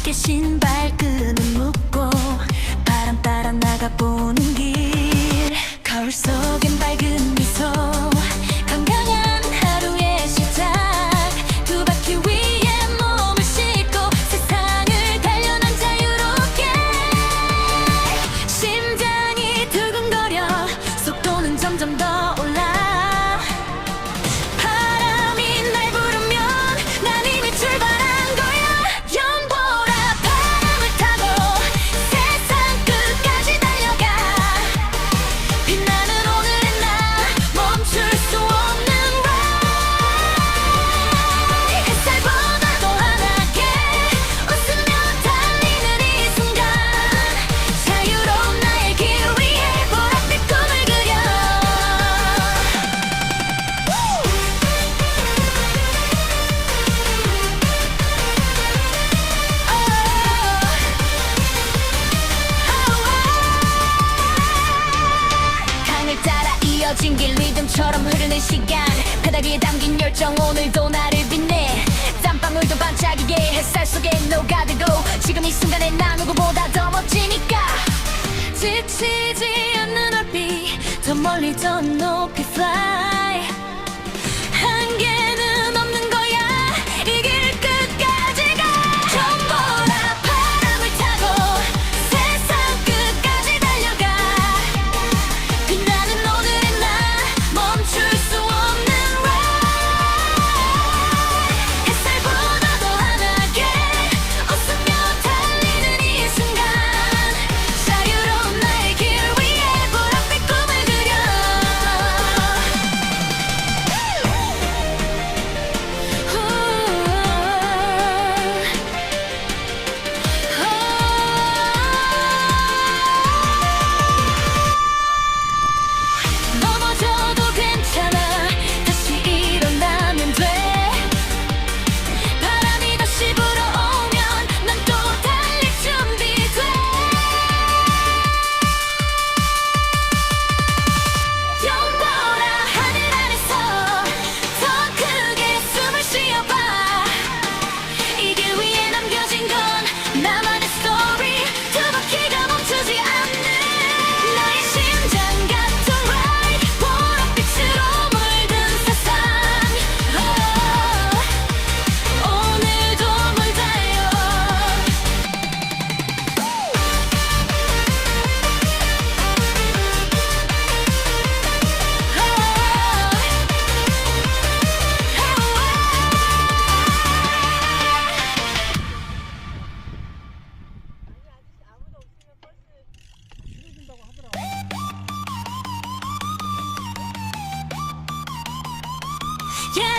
가볍게 신발끈을 묶고 바람 따라 나가보는 길. 거울 속엔 밝은 미소, 건강한 하루의 시작. 두 바퀴 위에 몸을 싣고 세상을 달려 난 자유롭게. 심장이 두근거려 속도는 점점 더 올라. 바람이 날 부르면 난 이미 출발한 거야. 연보라 바람을 타고 세상 끝까지 달려가. 빛나는 오늘의 나 멈출 수 없는 ride. 햇살보다 더 환하게 웃으며 달리는 이 순간. 자유로운 나의 길 위에 보랏빛 꿈을 그려. 강을 따라 이어진 길 리듬처럼 흐르는 시간. 페달 위에 담긴 열정 오늘도 나를 빛내. 땀방울도 반짝이게 햇살 속에 녹아들고. 지금 이 순간에 나 누구보다 더 멋지니까. 지치지 않는 얼빛 더 멀리 더 높이 fly. 한계는 없는 거야 이 길 끝까지 가. 연보라 바람을 타고 세상 끝까지 달려가. 빛나는 오늘의 나 멈출 수 없는 ride. 햇살보다 더 환하게 웃으며 달리는 이 순간. 자유로운 나의 길 위에 보랏빛 꿈을 그려. 넘어져도 괜찮아 다시 일어나면 돼. 바람이 다시 불어오면 난 또 달릴 준비돼. 연보라 하늘 아래서 더 크게 숨을 쉬어봐. 이 길 위에 남겨진 건 나만의 스토리. 두 바퀴가 멈추지 않는 나의 심장 같은 ride. 보랏빛으로 물든 세상. 오늘도 물 달려. Yeah.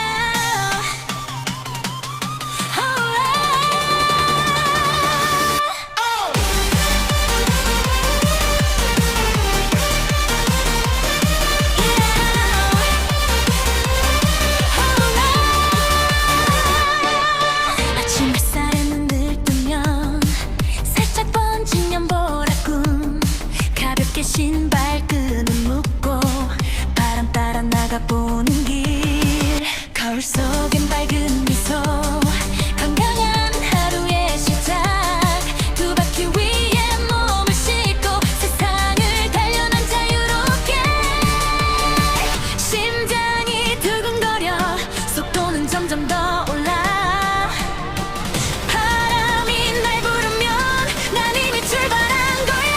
아침 햇살에 눈을 뜨면 살짝 번진 연보라꿈. 가볍게 신발끈을 묶고 바람 따라 나가보는 길. 거울 속엔 밝은 미소, 건강한 하루의 시작. 두 바퀴 위에 몸을 싣고 세상을 달려 난 자유롭게. 심장이 두근거려 속도는 점점 더 올라. 바람이 날 부르면 난 이미 출발한 거야.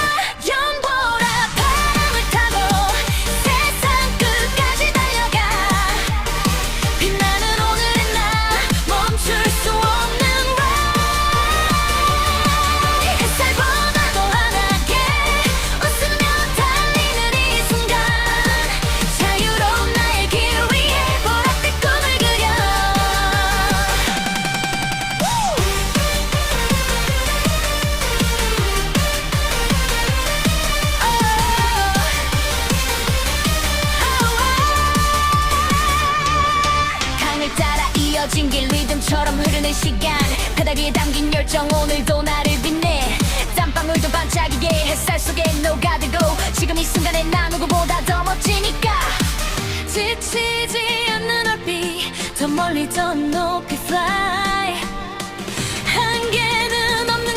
연보라 바람을 타고 세상 끝까지 달려가. 빛나는 오늘의 나 멈출 수 없는 ride. 햇살보다 더 환하게 웃으며 달리는 이 순간. 자유로운 나의 길 위에 보랏빛 꿈을 그려. 강을 따라 이어진 길 리듬처럼 흐르는 시간. 페달 위에 담긴 열정 오늘도 나를 빛내. 땀방울도 반짝이게 햇살 속에 녹아들고. 지금 이 순간에 나 누구보다 더 멋지니까. 지치지 않는 얼빛 더 멀리 더 높이 fly. 한계는 없는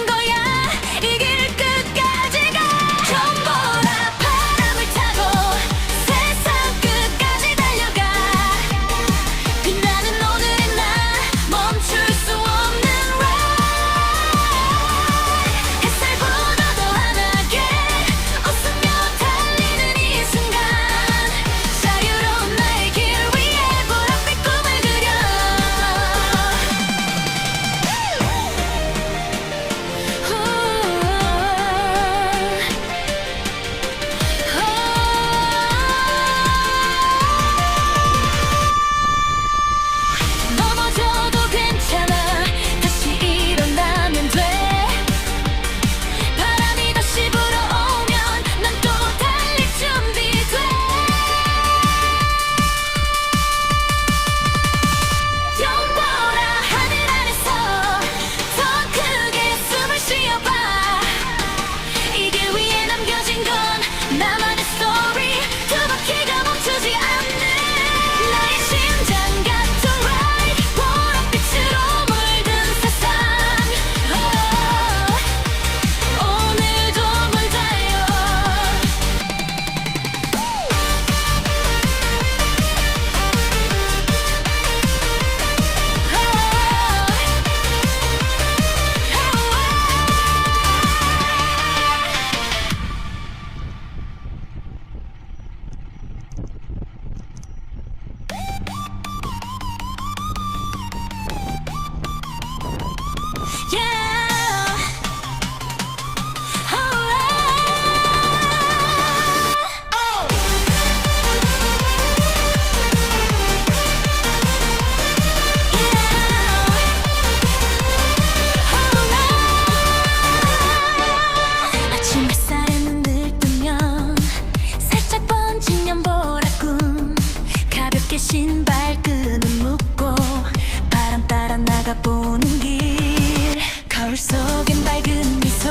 속엔 밝은 미소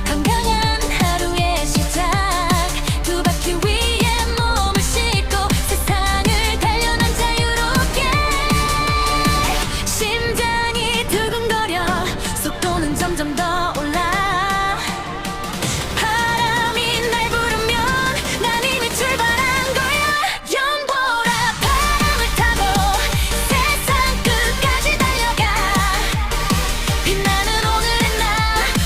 건강한 하루의 시작 두 바퀴 위에 몸을 싣고 세상을 달려난 자유롭게 심장이 두근거려 속도는 점점 더 올라 바람이 날 부르면 난 이미 출발한 거야 연보라 바람을 타고 세상 끝까지 달려가 빛나는 오늘의 나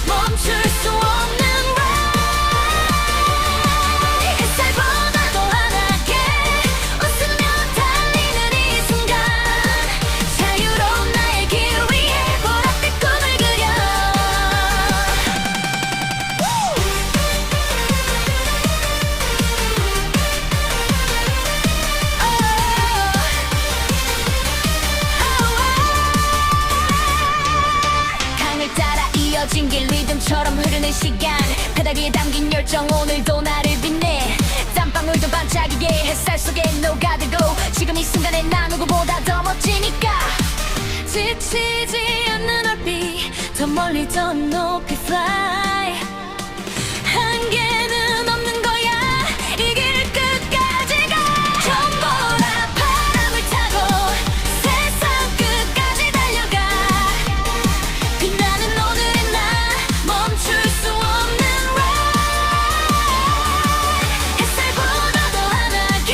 멈출 수 없는 ride 햇살보다 더 환하게 웃으며 달리는 이 순간 자유로운 나의 길 위에 보랏빛 꿈을 그려 강을 따라 이어진 길 리듬처럼 흐르는 시간 페달 위에 담긴 열정 오늘도 나를 빛내 땀방울도 반짝이게 햇살 속에 녹아들고 지금 이 순간에 나 누구보다 더 멋지니까 지치지 않는 얼빛 더 멀리 더 높이 fly 한계는 없는 거야 이 길 끝까지 가 연보라 바람을 타고 세상 끝까지 달려가 빛나는 오늘의 나 멈출 수 없는 ride 햇살보다 더 환하게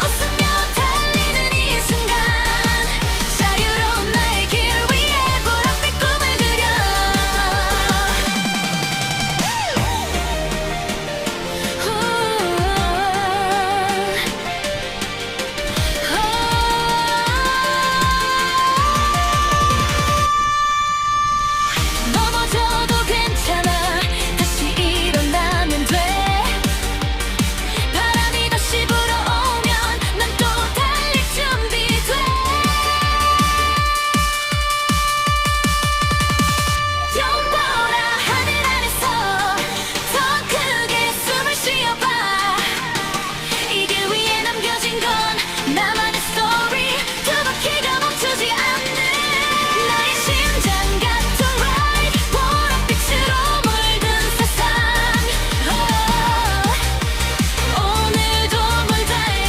웃으며 달리는 이 순간 자유로운 나의 길 위에 보랏빛 꿈을 그려 넘어져도 괜찮아 다시 일어나면 돼 바람이 다시 불어오면 난 또 달릴 준비돼 연보라 하늘 아래서 더 크게 숨을 쉬어봐 이 길 위에 남겨진 건 나만의 스토리 두 바퀴가 멈추지 않는 나의 심장 같은 ride 보랏빛으로 물든 세상 오늘도 물 달려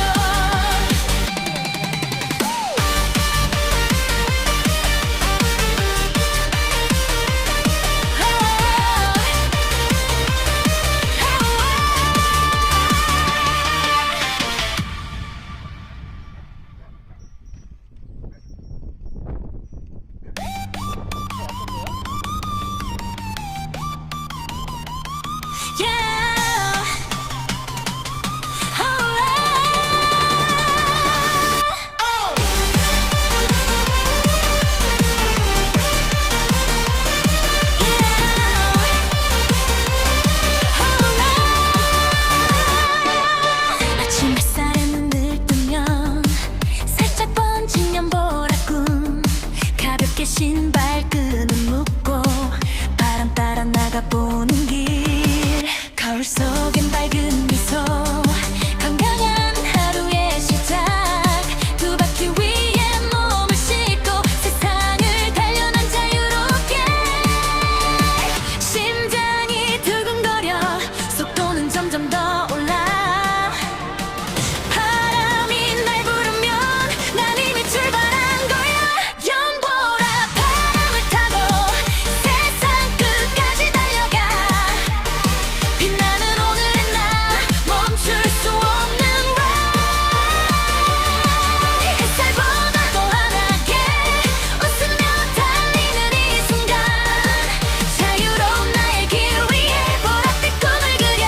Yeah. 아침 햇살에 눈을 뜨면 살짝 번진 연보라꿈 가볍게 신발끈을 묶고 바람 따라 나가보는 길 거울 속엔 밝은 미소 건강한 하루의 시작 두 바퀴 위에 몸을 싣고 세상을 달려난 자유롭게 심장이 두근거려 속도는 점점 더 올라 바람이 날 부르면 난 이미 출발한 거야 연보라 바람을 타고 세상 끝까지 달려가 빛나는 오늘의 나 멈출 수 없는 ride 햇살보다 더 환하게 웃으며 달리는 이 순간 자유로운 나의 길 위에 보랏빛 꿈을 그려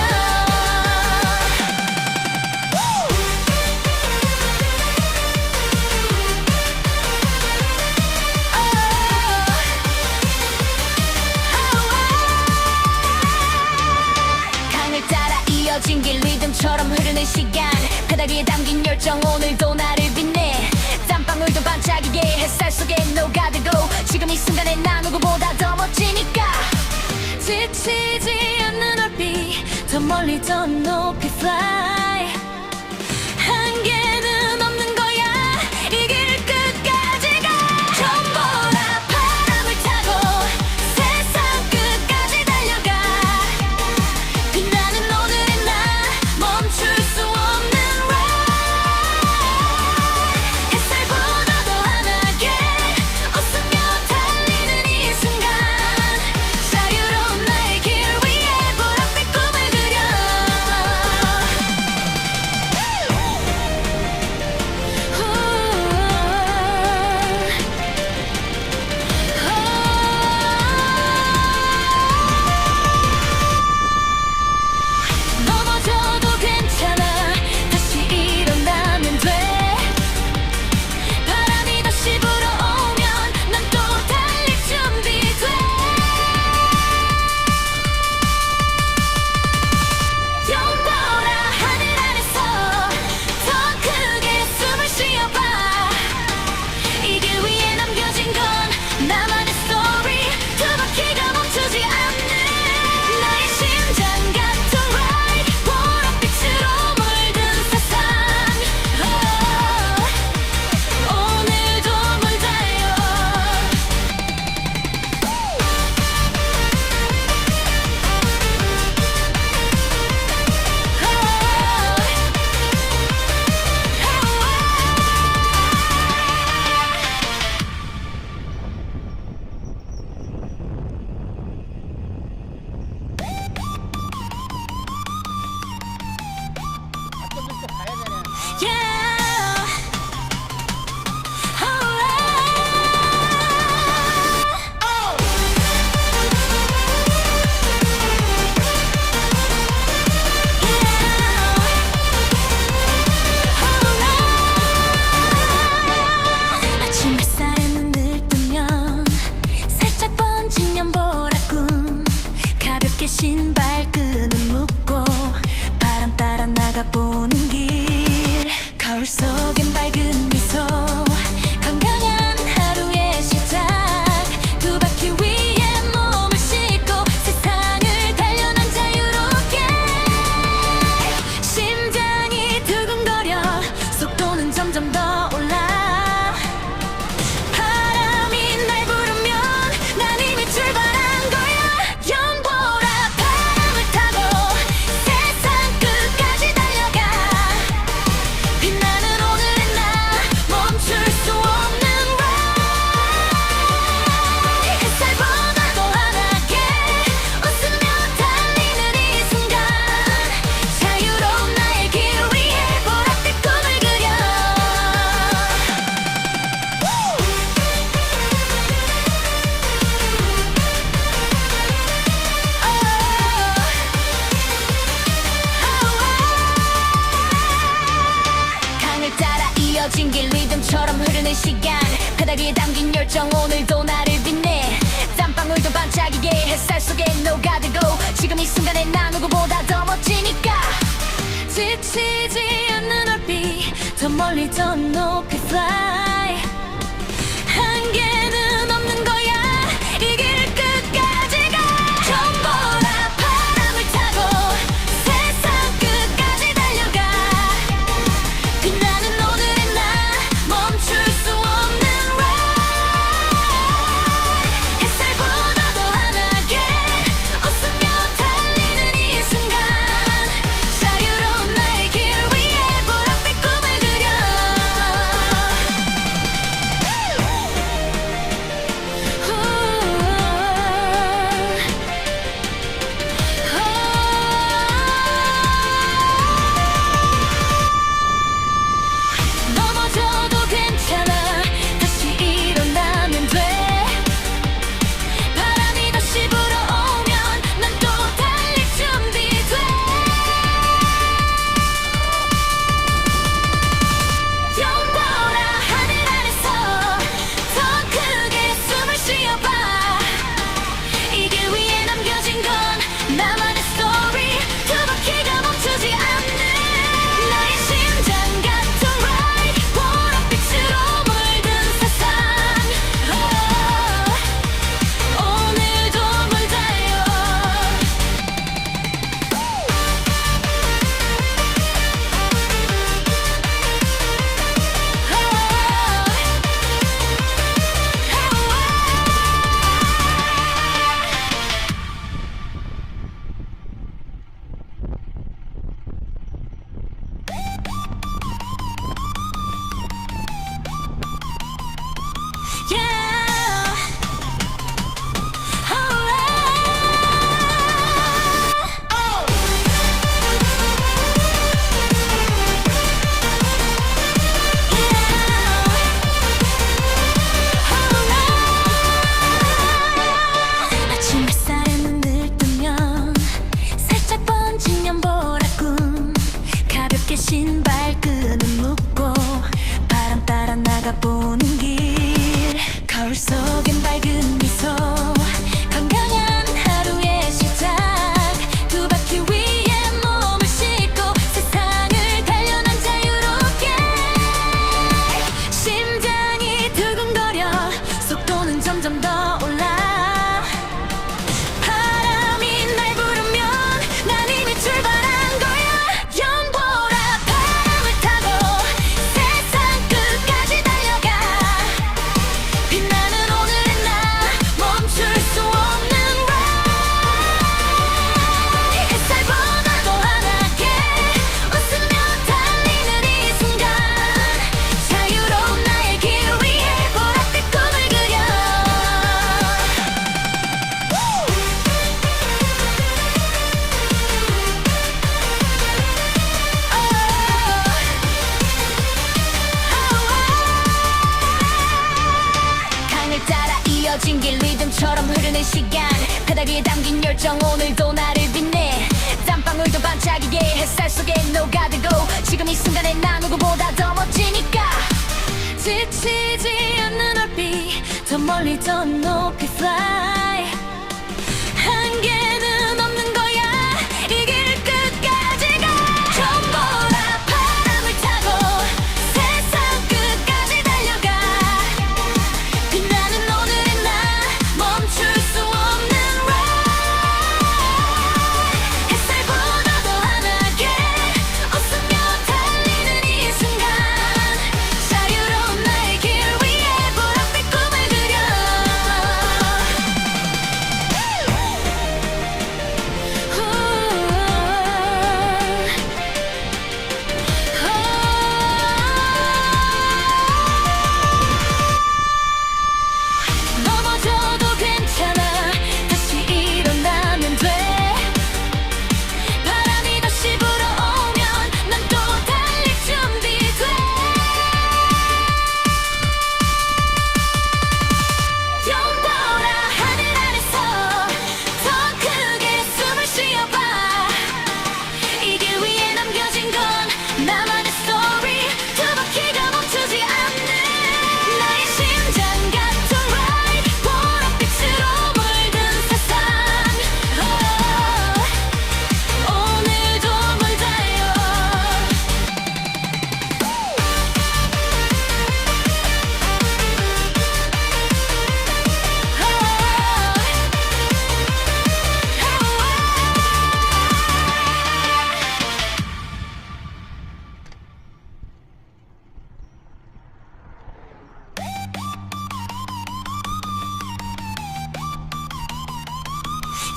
강을 따라 이어진 길 리듬처럼 흐르는 시간 페달 위에 담긴 열정 오늘도 나를 빛내 땀방울도 반짝이게 햇살 속에 녹아들고 지금 이 순간에 나 누구보다 더 멋지니까 지치지 않는 얼빛 더 멀리 더 높이 fly 한계는 없는 거야 이 길 끝까지 가 연보라 바람을 타고 세상 흐르는 시간 바닥 위에 담긴 열정 오늘도 나를 빛내 땀방울도 반짝이게 햇살 속에 녹아들고 지금 이 순간에 나 누구보다 더 멋지니까 지치지 않는 얼빛 더 멀리 더 높이 fly 한계는 없는 거야 이 길 끝까지 가 전보라 바람을 타고 세상 끝까지 달려가 빛나는 오늘의 나 멈출 수 없는 ride 햇살보다 더 환하게 웃으며 달리는 이 순간 자유로운 나의 길 위에 보랏빛 꿈을 그려 넘어져도 괜찮아 다시 일어나면 돼 바람이 다시 불어오면 난 또 달릴 준비돼 영원한 하늘 아래서 더 크게 숨을 쉬어봐 이 길 위에 남겨진 건 나만의 스토리 두 바퀴가 멈추지 않는 나의 심장 같은 ride 보랏빛으로 물든 세상 오늘도 물 달려 Yeah. 아침 햇살에 눈을 뜨면 살짝 번진 연보라꿈 가볍게 신발끈을 묶고 바람 따라 나가보는 길 거울 속엔 밝은 미소 건강한 하루의 시작 두 바퀴 위에 몸을 싣고 세상을 달려 난 자유롭게 심장이 두근거려 속도는 점점 더 올라 바람이 날 부르면 난 이미 출발한 거야 연보라 바람을 타고 세상 끝까지 달려가 빛나는 오늘의 나 멈출 수 없는 ride 햇살보다 더 환하게 웃으며 달리는 이 순간 자유로운 나의 길 위에 보랏빛 꿈을 그려 강을 따라 이어진 길 리듬처럼 흐르는 시간 바닥 위에 담긴 열정 오늘도 나를 빛내 땀방울도 반짝이게 햇살 속에 녹아들고 지금 이 순간에 나 누구보다 더 멋지니까 지치지 않는 얼빛 더 멀리 더 높이 fly 한계는 없는 거야 이 길 끝까지 가 전보라 바람을 타고 세상 끝까지 달려가 빛나는 오늘의 나 멈출 수 없는 ride 햇살보다 더 환하게 웃으며 달리는 이 순간 자유로운 나의 길 위에 보랏빛 꿈을 그려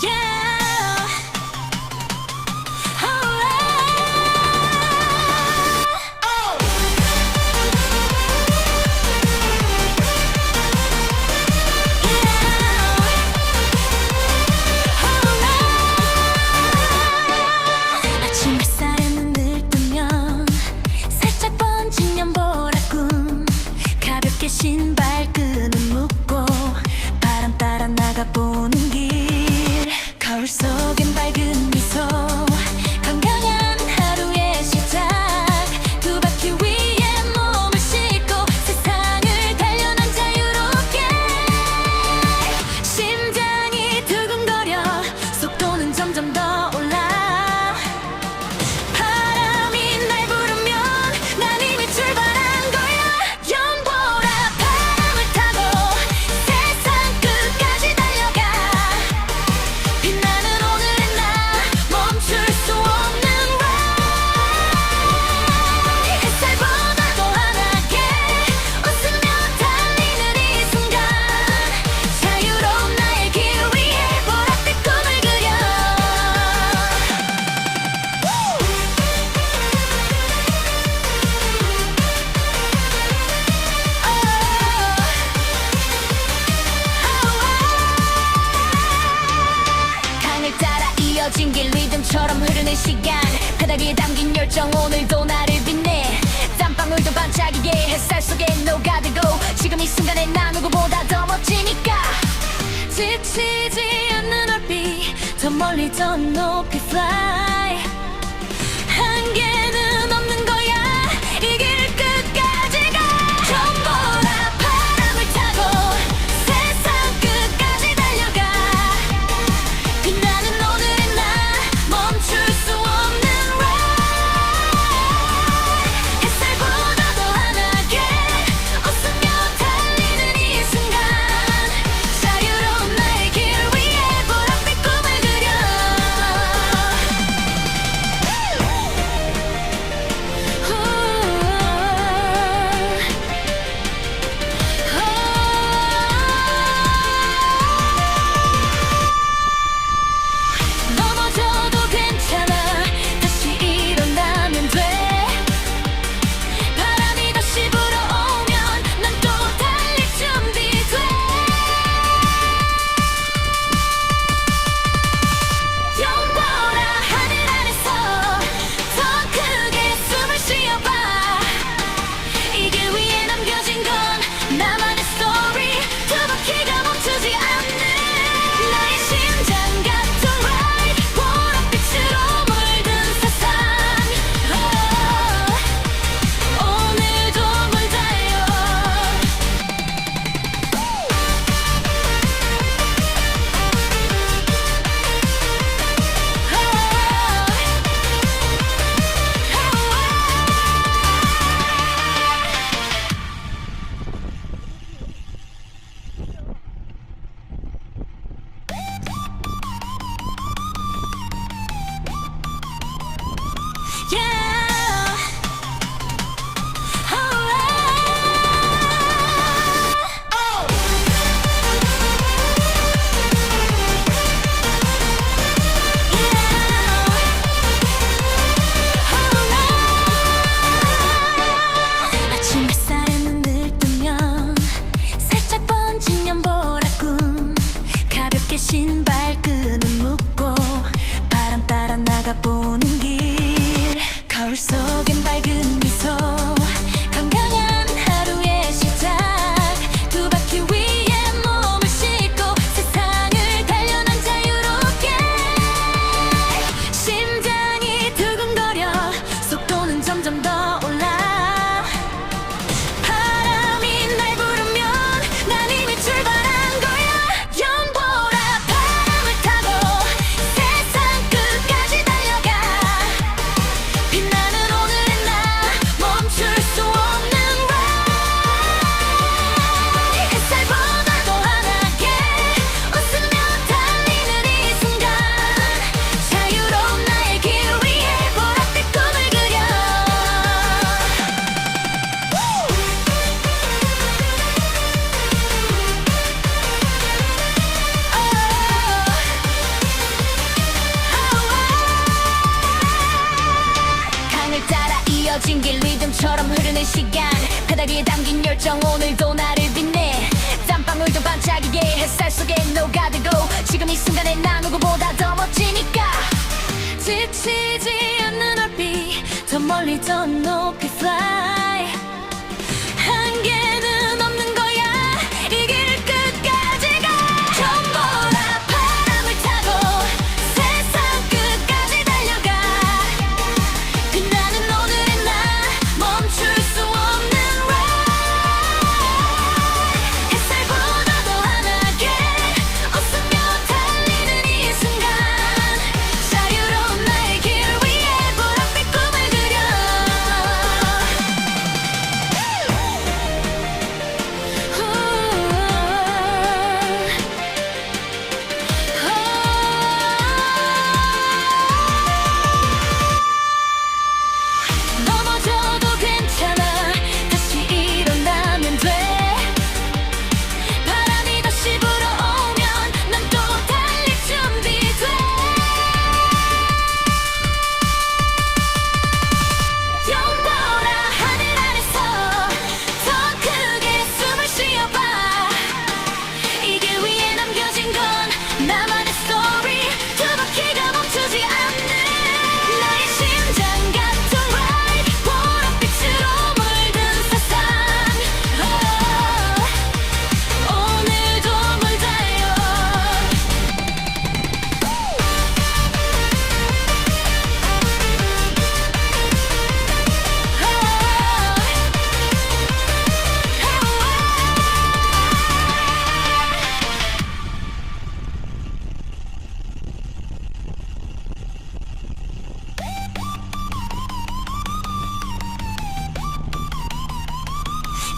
Yeah. 아침 햇살에 눈을 뜨면 살짝 번진 연보라꿈 가볍게 신발끈을 묶고 바람 따라 나가보는 길 거울 속엔 밝은 미소 건강한 하루의 시작 두 바퀴 위에 몸을 싣고 세상을 달려 난 자유롭게 심장이 두근거려 속도는 점점 더 올라 바람이 날 부르면 난 이미 출발한 거야 연보라 바람을 타고 세상 끝까지 달려가 빛나는 오늘의 나 멈출 수 없는 ride 햇살보다 더 환하게 웃으며 달리는 이 순간 자유로운 나의 길 위에 보랏빛 꿈을 그려 강을 따라 이어진 길 리듬처럼 흐르는 시간 페달 위에 담긴 열정 오늘도 나를 빛내 땀방울도 반짝이게 햇살 속에 녹아들고 지금 이 순간에 나 누구보다 더 멋지니까 지치지 않는 얼빛 더 멀리 더 높이 fly 한계는 없는 거야 이 길 끝까지 가 연보라 바람을 타고 세상 끝까지 달려가 빛나는 오늘의 나 멈출 수 없는 ride 햇살보다 더 환하게 웃으며 달리는 이 순간 자유로운 나의 길 위에 보랏빛 꿈을 그려 넘어져도 괜찮아 다시 일어나면 돼 바람이 다시 불어오면 난 또 달릴 준비돼 연보라 하늘 아래서 더 크게 숨을 쉬어봐 이 길 위에 남겨진 건 나만의 스토리 두 바퀴가 멈추지 않는 나의 심장 같은 ride 보랏빛으로 물든 세상 오늘도 물 달려 Yeah. 아침 햇살에 눈을 뜨면 살짝 번진 연보라꿈 가볍게 신발끈을 묶고 바람 따라 나가보는 길 거울 속엔 밝은 미소 건강한 하루의 시작 두 바퀴 위에 몸을 싣고 세상을 달려 난 자유롭게 심장이 두근거려 속도는 점점 더 올라 바람이 날 부르면 난 이미 출발한 거야 연보라 바람을 타고 이어진 길 리듬처럼 흐르는 시간 페달 위에 담긴 열정 오늘도 나를 빛내 땀방울도 반짝이게 햇살 속에 녹아들고 지금 이 순간에 나 누구보다 더 멋지니까 지치지 않는 얼빛 더 멀리 더 높이 fly 한계는 없는 거야 이 길 끝까지 가 전보라 바람을 타고 세상 끝까지 달려가 빛나는 오늘의 나 멈출 수 없는 ride 햇살보다 더 환하게 웃으며 달리는 이 순간 자유로운 나의 길 위에 보랏빛 꿈을 그려 넘어져도 괜찮아 다시 일어나면 돼 바람이 다시 불어오면 난 또 달릴 준비돼 영보라 하늘 아래서 더 크게 숨을 쉬어봐 이 길 위에 남겨진 건 나만의 스토리 두 바퀴가 멈추지 않는 나의 심장 같은 ride 보랏빛으로 물든 세상 오늘도 물 달려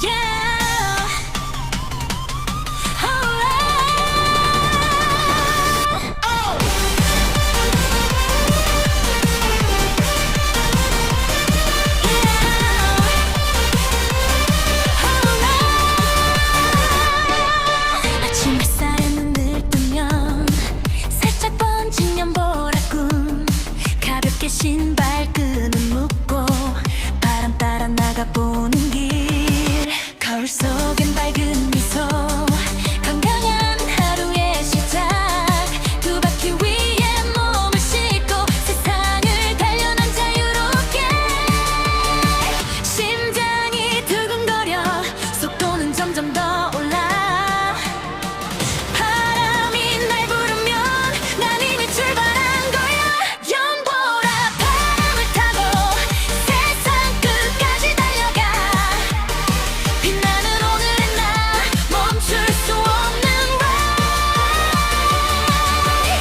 Yeah. 아침 햇살에 눈을 뜨면 살짝 번진 연보라꿈 가볍게 신발끈을 묶고 바람 따라 나가보는 길 거울 속엔 밝은 미소 건강한 하루의 시작 두 바퀴 위에 몸을 싣고 세상을 달려 난 자유롭게 심장이 두근거려 속도는 점점 더 올라 바람이 날 부르면 난 이미 출발한 거야 연보라 바람을 타고 세상 끝까지 달려가 빛나는 오늘의 나 멈출 수 없는 ride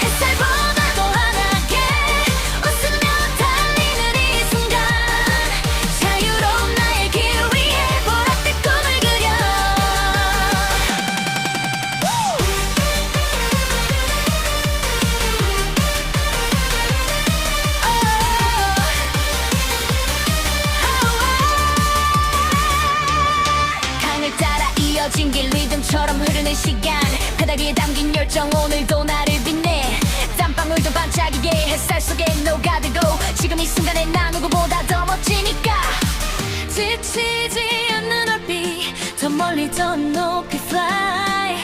햇살보다 더 환하게 웃으며 달리는 이 순간 자유로운 나의 길 위에 보랏빛 꿈을 그려 강을 따라 이어진 길 리듬처럼 흐르는 시간 페달 위에 담긴 열정 오늘도 나를 빛내 땀방울도 반짝이게 햇살 속에 녹아들고 지금 이 순간에 나 누구보다 더 멋지니까 지치지 않는 얼빛 더 멀리 더 높이 fly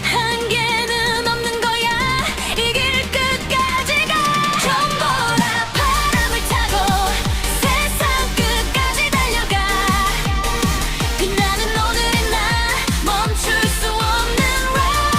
한계는 없는 거야 이 길 끝까지 가 전보라 바람을 타고 세상 끝까지 달려가 빛나는 오늘의 나 멈출 수 없는 ride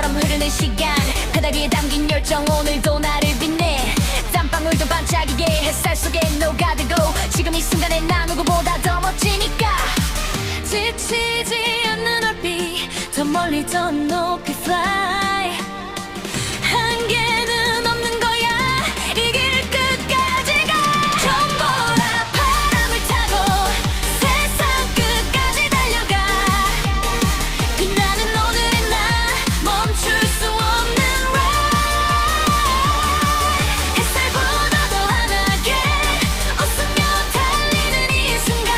리듬처럼 흐르는 시간 페달 위에 담긴 열정 오늘도 나를 빛내 땀방울도 반짝이게 햇살 속에 녹아들고 지금 이 순간에 나 누구보다 더 멋지니까 지치지 않는 얼빛 더 멀리 더 높이 fly 한계는 없는 거야 이 길 끝까지 가 전보라 바람을 타고 세상 끝까지 달려가 빛나는 오늘의 나 멈출 수 없는 ride 햇살보다 더 환하게 웃으며 달리는 이 순간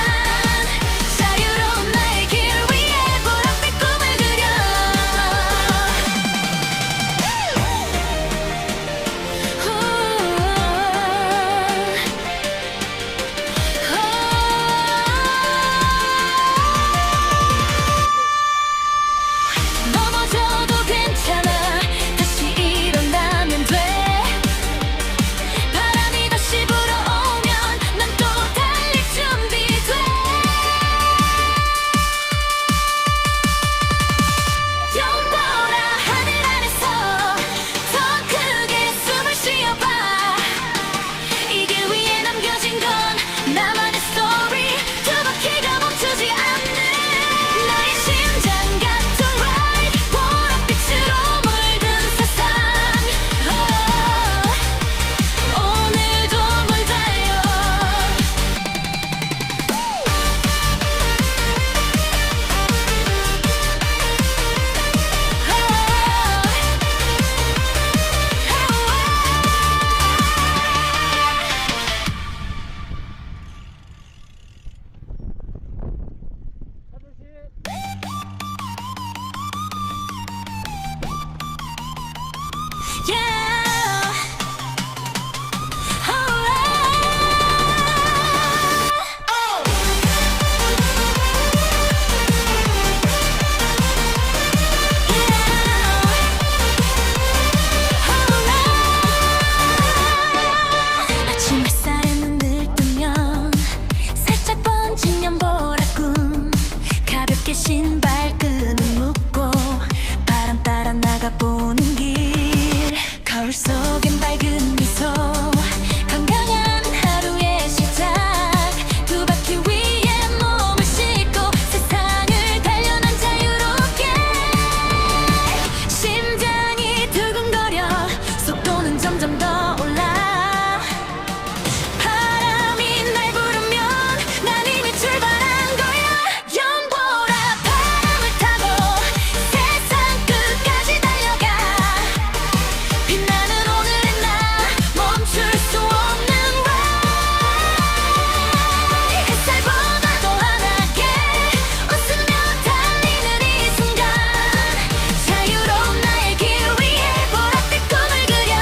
자유로운 나의 길 위에 보랏빛 꿈을 그려 넘어져도 괜찮아 다시 일어나면 돼 바람이 다시 불어오면 난 또 달릴 준비돼 영원한 하늘 아래서 더 크게 숨을 쉬어봐 이 길 위에 남겨진 건 나만의 스토리 두 바퀴가 멈추지 않는 나의 심장 같은 ride 보랏빛으로 물든 세상 오늘도 물 달려 Yeah. 아침 햇살에 눈을 뜨면 살짝 번진 연보라꿈 가볍게 신발끈을 묶고 바람 따라 나가보는 길 거울 속엔 밝은 미소 건강한 하루의 시작 두 바퀴 위에 몸을 싣고 세상을 달려 난 자유롭게 심장이 두근거려 속도는 점점 더 올라 바람이 날 부르면 난 이미 출발한 거야 연보라 바람을 타고 세상 끝까지 달려가 빛나는 오늘의 나 멈출 수 없는 ride 햇살보다 더 환하게 웃으며 달리는 이 순간 자유로운 나의 길 위에 보랏빛 꿈을 그려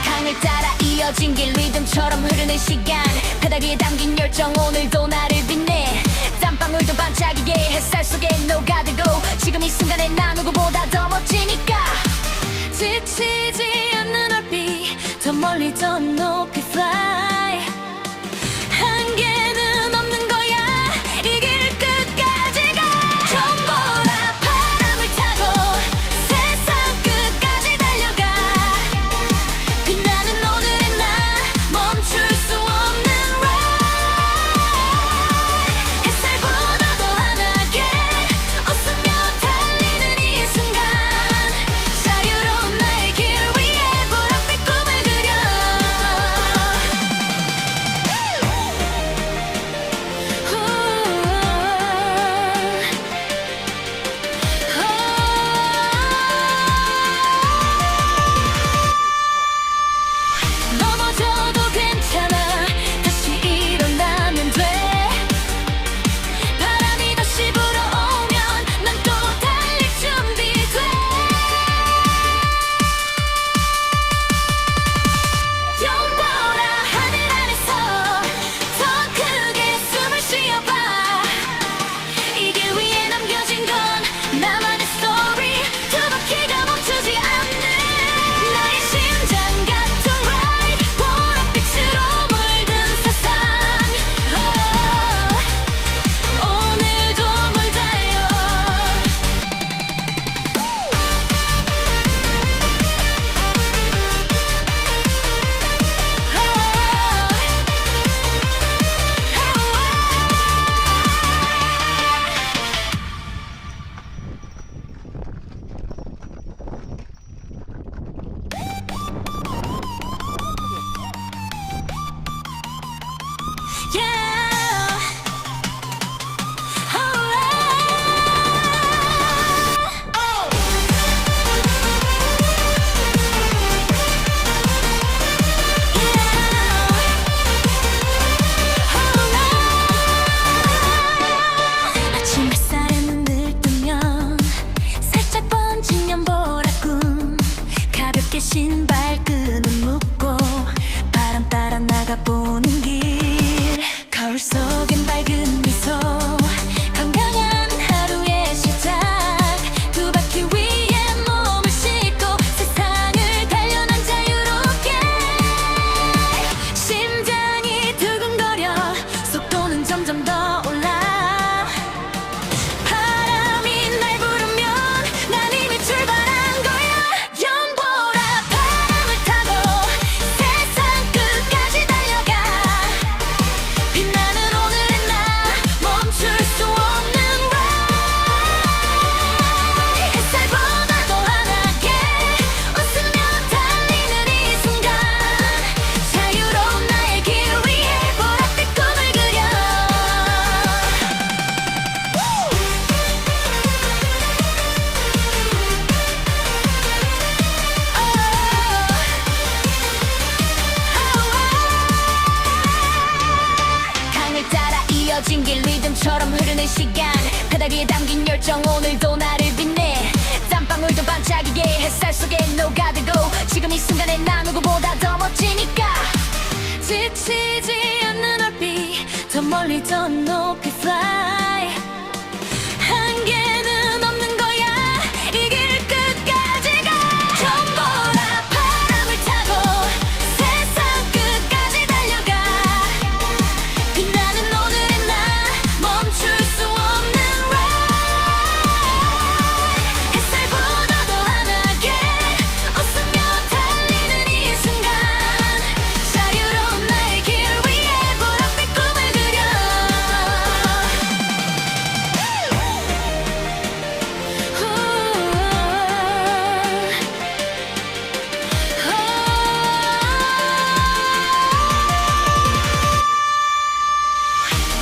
강을 따라 이어진 길 리듬처럼 흐르는 시간 페달 위에 담긴 열정 오늘도 나를 빛내 땀방울도 반짝이게 햇살 속에 녹아들고 지금 이 순간에 나 누구보다 더 멋지니까 지치지 않는 얼빛 더 멀리 더 높이 fly 한계는 없는 거야 이 길 끝까지 가 전보라 바람을 타고 세상 끝까지 달려가 빛나는 오늘의 나 멈출 수 없는 ride 햇살보다 더 환하게 웃으며 달리는 이 순간 자유로운 나의 길 위에 보랏빛 꿈을 그려 가볍게 신발끈을 묶고 바람 따라 나가보는 길 거울 속엔 밝은 미소 건강한 하루의 시작 두 바퀴 위에 몸을 싣고 세상을 달려 난 자유롭게 심장이 두근거려 속도는 점점 더 올라 바람이 날 부르면 난 이미 출발한 거야 연보라 바람을 타고 세상 끝까지 달려가 빛나는 오늘의 나 멈출 수 없는 ride 햇살보다 더 환하게 웃으며 달리는 이 순간 자유로운 나의 길 위에 보랏빛 꿈을 그려 강을 따라 이어진 길 리듬처럼 흐르는 시간 페달 위에 담긴 열정 오늘도 나를 빛내 땀방울도 반짝이게 햇살 속에 녹아들고 지금 이 순간에 나 누구보다 더 멋지니까 지치지 않는 얼빛 더 멀리 더 높이 fly 한계는 없는 거야 이 길 끝까지 가 연보라 바람을 타고 세상 끝까지 달려가 빛나는 오늘의 나 멈출 수 없는 ride 햇살보다 더 환하게 웃으며 달리는 이 순간 자유로운 나의 길 위에 보랏빛 꿈을 그려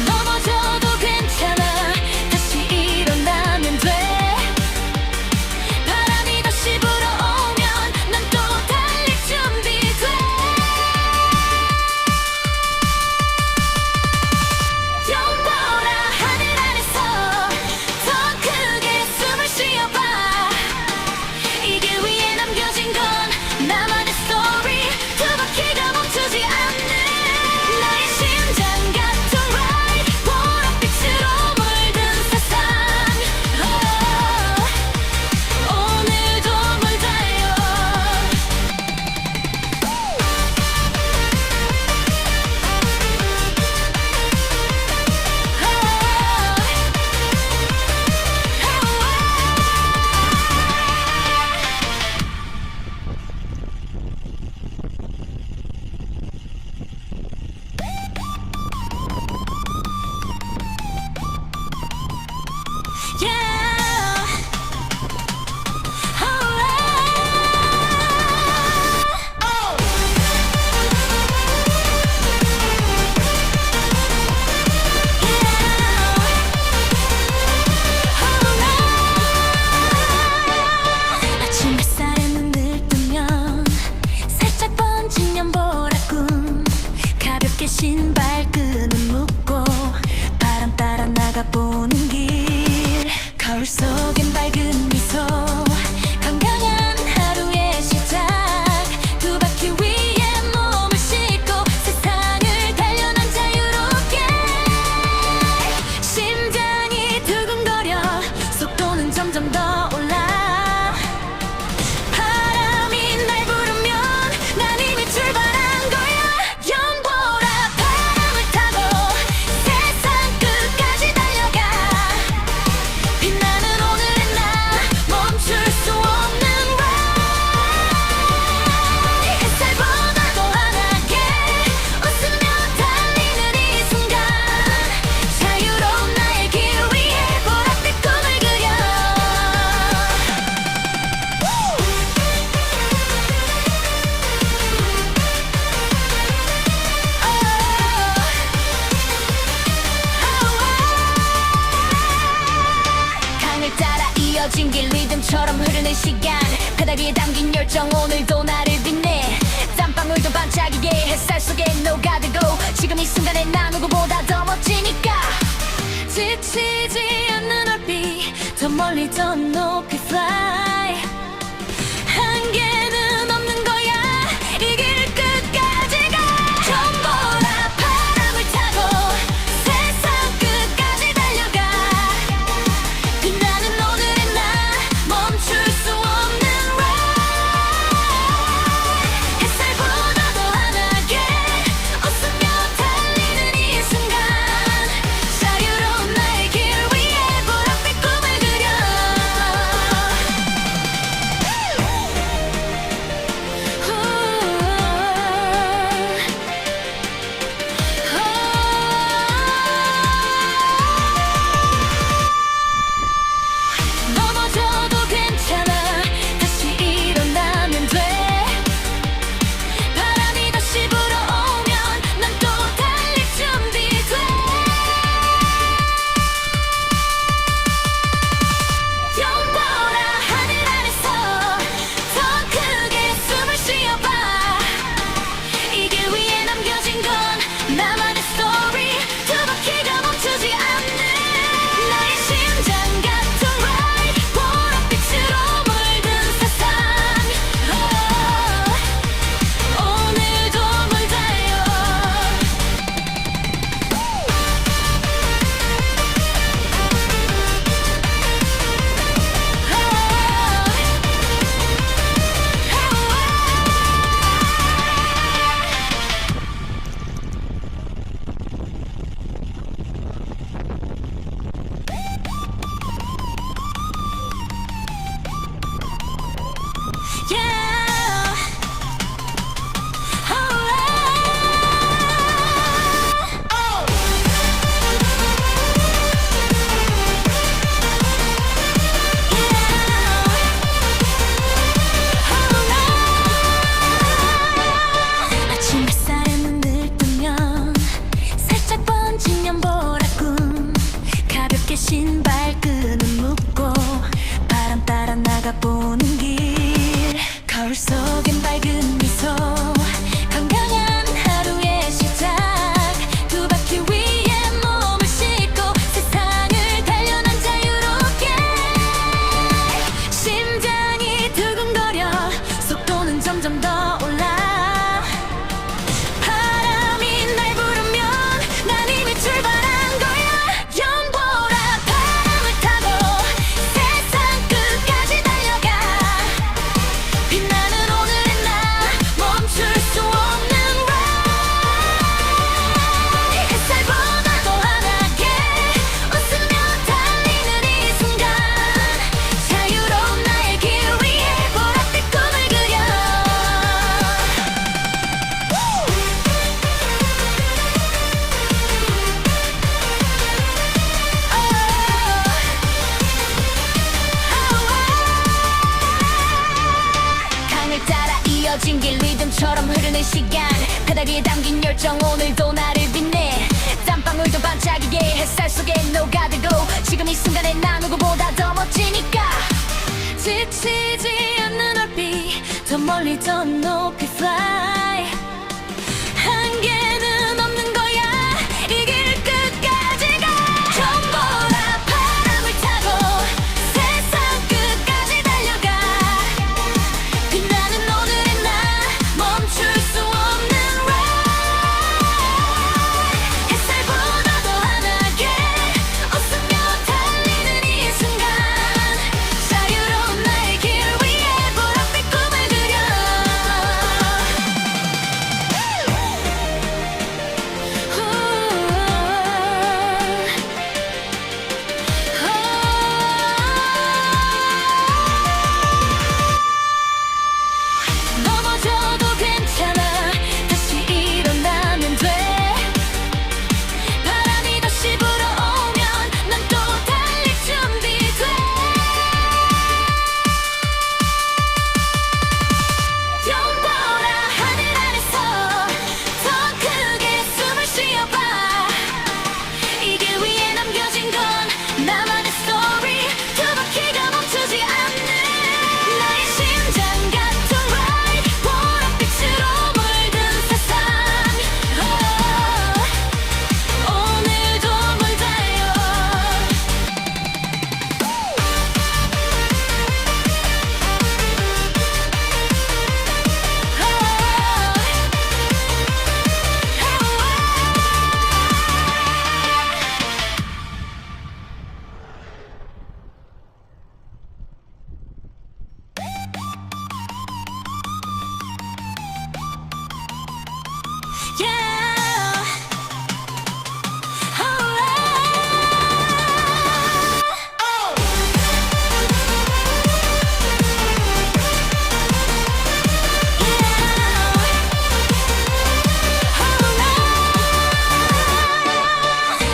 넘어져도 괜찮아 다시 일어나면 돼 바람이 다시 불어오면 난 또 달릴 준비돼 연보라 하늘 아래서 더 크게 숨을 쉬어봐 이 길 위에 남겨진 건 나만의 스토리 두 바퀴가 멈추지 않는 나의 심장 같은 ride 보랏빛으로 물든 세상 오늘도 물 달려 Yeah. 아침 햇살에 눈을 뜨면 살짝 번진 연보라꿈 가볍게 신발끈을 묶고 바람 따라 나가보는 길 거울 속엔 밝은 미소 건강한 하루의 시작 두 바퀴 위에 몸을 싣고 세상을 달려 난 자유롭게 심장이 두근거려 속도는 점점 더 올라 바람이 날 부르면 난 이미 출발한 거야 연보라 바람을 타고 세상 끝까지 달려가 빛나는 오늘의 나 멈출 수 없는 ride 햇살보다 더 환하게 웃으며 달리는 이 순간 자유로운 나의 길 위에 보랏빛 꿈을 그려 강을 따라 이어진 길 리듬처럼 흐르는 시간 페달 위에 담긴 열정 오늘도 나를 빛내 땀방울도 반짝이게 햇살 속에 녹아들고 지금 이 순간에 나 누구보다 더 멋지니까 지치지 않는 얼빛 더 멀리 더 높이 fly 한계는 없는 속엔 밝은 미소 건강한 하루의 시작 두 바퀴 위에 몸을 싣고 세상을 달려난 자유롭게 심장이 두근거려 속도는 점점 더 올라 바람이 날 부르면 난 이미 출발한 거야 연보라 바람을 타고 세상 끝까지 달려가 빛나는 오늘의 나 멈출 수 없는 ride 햇살보다 더 환하게 웃으며 달리는 이 순간 자유로운 나의 길 위에 보랏빛 꿈을 그려 강을 따라 이어진 길 리듬처럼 흐르는 시간 페달 위에 담긴 열정 오늘도 나를 빛내 땀방울도 반짝이게 햇살 속에 녹아들고 지금 이 순간에 나 누구보다 더 멋지니까 지치지 않는 얼빛 더 멀리 더 높이 fly 한계는 없는 거야 이 길 끝까지 가 연보라 바람을 타고 세상 끝까지 달려가 빛나는 오늘의 나 멈출 수 없는 ride 햇살보다 더 환하게 웃으며 달리는 이 순간 자유로운 나의 길 위에 보랏빛 꿈을 그려 넘어져도 괜찮아 다시 일어나면 돼 바람이 다시 불어오면 난 또 달릴 준비돼 연보라 하늘 아래서 더 크게 숨을 쉬어봐 이 길 위에 남겨진 건 나만의 스토리 두 바퀴가 멈추지 않는 나의 심장 같은 ride 보랏빛으로 물든 세상 오늘도 물 달려 Yeah.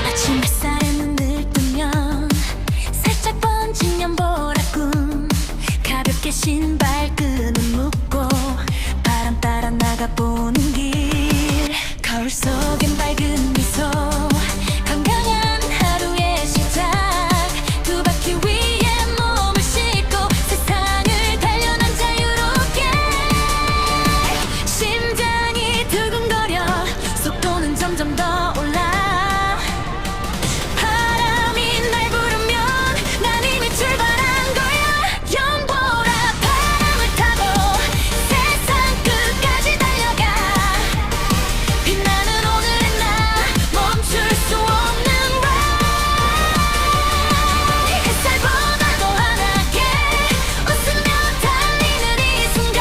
아침 햇살에 눈을 뜨면 살짝 번진 연보라꿈 가볍게 신발끈을 묶고 바람 따라 나가보는 길 거울 속엔 밝은 미소 건강한 하루의 시작 두 바퀴 위에 몸을 싣고 세상을 달려난 자유롭게 심장이 두근거려 속도는 점점 더 올라 바람이 날 부르면 난 이미 출발한 거야 연보라 바람을 타고 세상 끝까지 달려가 빛나는 오늘의 나 멈출 수 없는 ride 햇살보다 더 환하게 웃으며 달리는 이 순간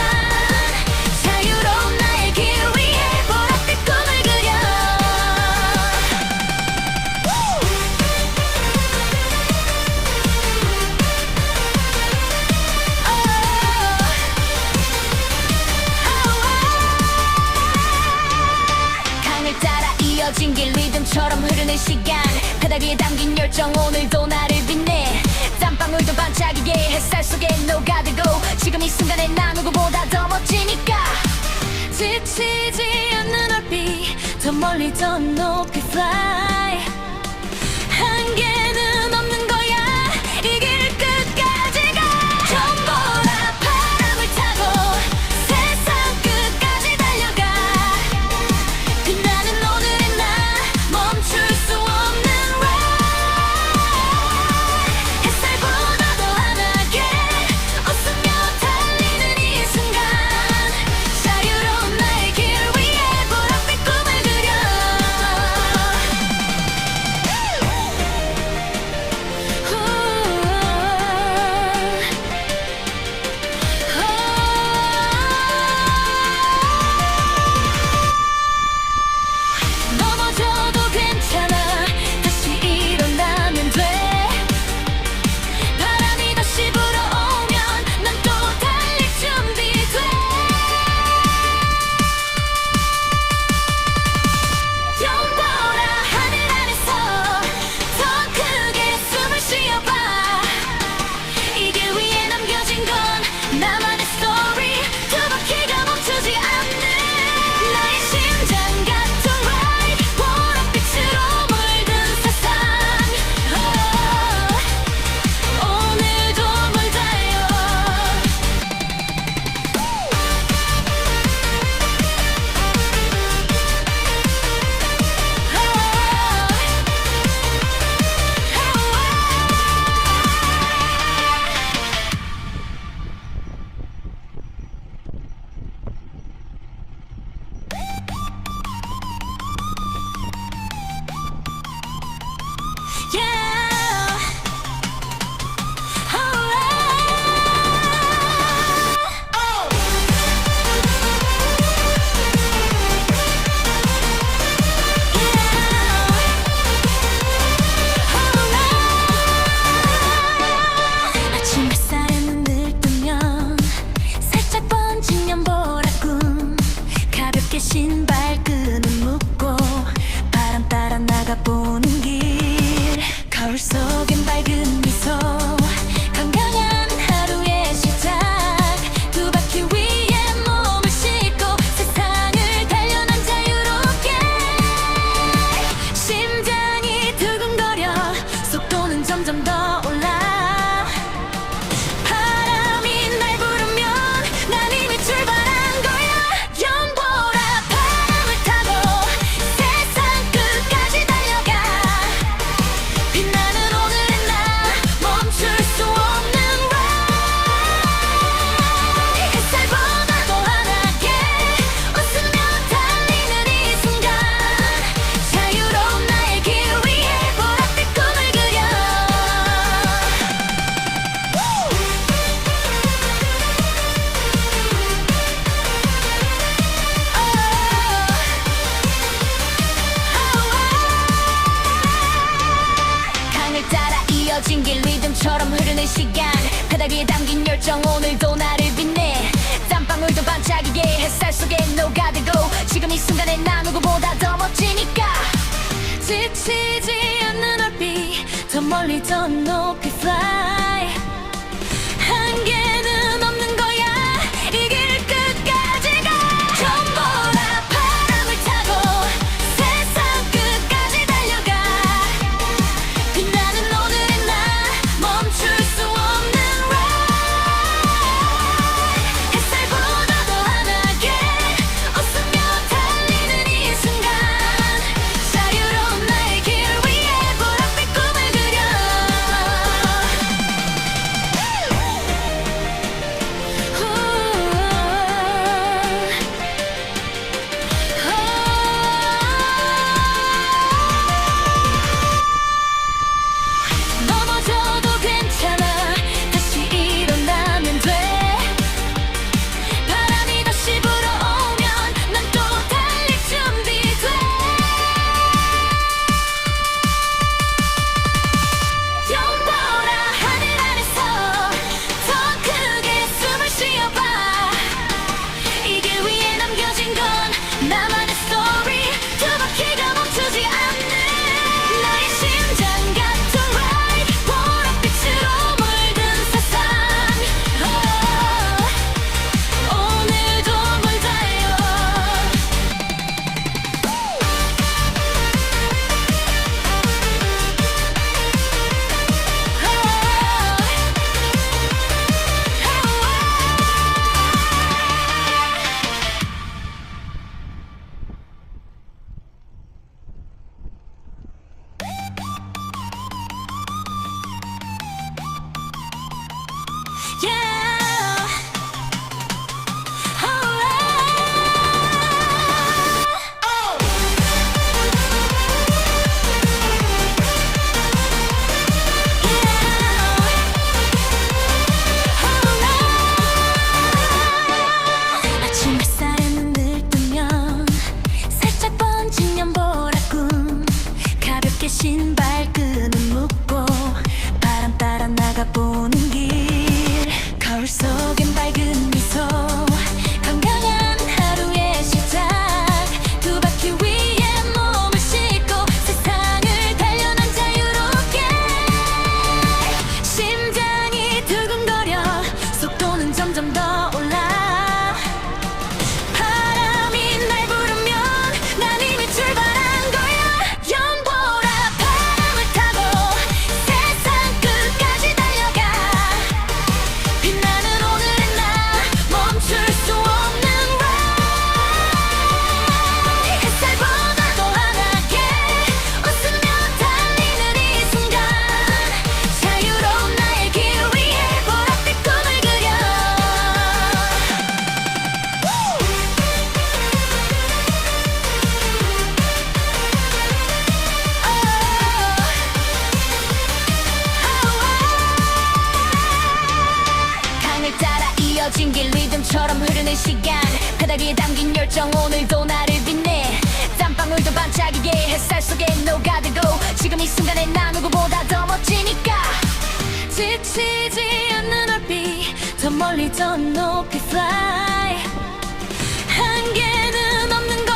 자유로운 나의 길 위에 보랏빛 꿈을 그려 강을 따라 이어진 길 리듬처럼 흐르는 시간 페달 위에 담긴 열정 오늘도 나를 빛내 땀방울도 반짝이게 햇살 속에 녹아들고 지금 이 순간에 나 누구보다 더 멋지니까 지치지 않는 얼빛 더 멀리 더 높이 fly 한계는 없는 거야 이 길 끝까지 가 연보라 바람을 타고 세상 신발끈을 묶고 바람 따라 나가보는 길 거울 속엔 밝은 미소 건강한 하루의 시작 두 바퀴 위에 몸을 싣고 세상을 달려 난 자유롭게 심장이 두근거려 속도는 점점 더 올라 바람이 날 부르면 난 이미 출발한 거야 연보라 바람을 타고 세상 끝까지 달려가 빛나는 오늘의 나 멈출 수 없는 ride 햇살보다 더 환하게 웃으며 달리는 이 순간 자유로운 나의 길 위에 보랏빛 꿈을 그려 강을 따라 이어진 길 리듬처럼 흐르는 시간 페달 위에 담긴 열정 오늘도 나를 빛내 땀방울도 반짝이게 햇살 속에 녹아들고 지금 이 순간에 나 누구보다 더 멋지니까 지치지 않는 얼빛 더 멀리 더 높이 fly 한계는 없는 거야 이 길 끝까지 가 연보라 바람을 타고 세상 끝까지 달려가 빛나는 오늘의 나 멈출 수 없는 ride 햇살보다 더 환하게 웃으며 달리는 이 순간 자유로운 나의 길 위에 보랏빛 꿈을 그려 넘어져도 괜찮아 다시 일어나면 돼 바람이 다시 불어오면 난 또 달릴 준비돼 연보라 하늘 아래서 더 크게 숨을 쉬어봐 이 길 위에 남겨진 건 나만의 스토리 두 바퀴가 멈추지 않는 나의 심장 같은 ride 보랏빛으로 물든 세상 오늘도 물 달려 Yeah. 아침 햇살에 눈을 뜨면 살짝 번진 연보라꿈 가볍게 신발끈을 묶고 바람 따라 나가보는 길 거울 속엔 밝은 미소 건강한 하루의 시작 두 바퀴 위에 몸을 싣고 세상을 달려 난 자유롭게 심장이 두근거려 속도는 점점 더 올라 바람이 날 부르면 난 이미 출발한 거야 연보라 바람을 타고 세상 끝까지 달려가 빛나는 오늘의 나 멈출 수 없는 ride 햇살보다 더 환하게 웃으며 달리는 이 순간 자유로운 나의 길 위에 보랏빛 꿈을 그려 강을 따라 이어진 길 리듬처럼 흐르는 시간 페달 위에 담긴 열정 오늘도 나를 빛내 땀방울도 반짝이게 햇살 속에 녹아들고 지금 이 순간에 나 누구보다 더 멋지니까 지치지 않는 얼빛 더 멀리 더 높이 fly 한계는 없는 거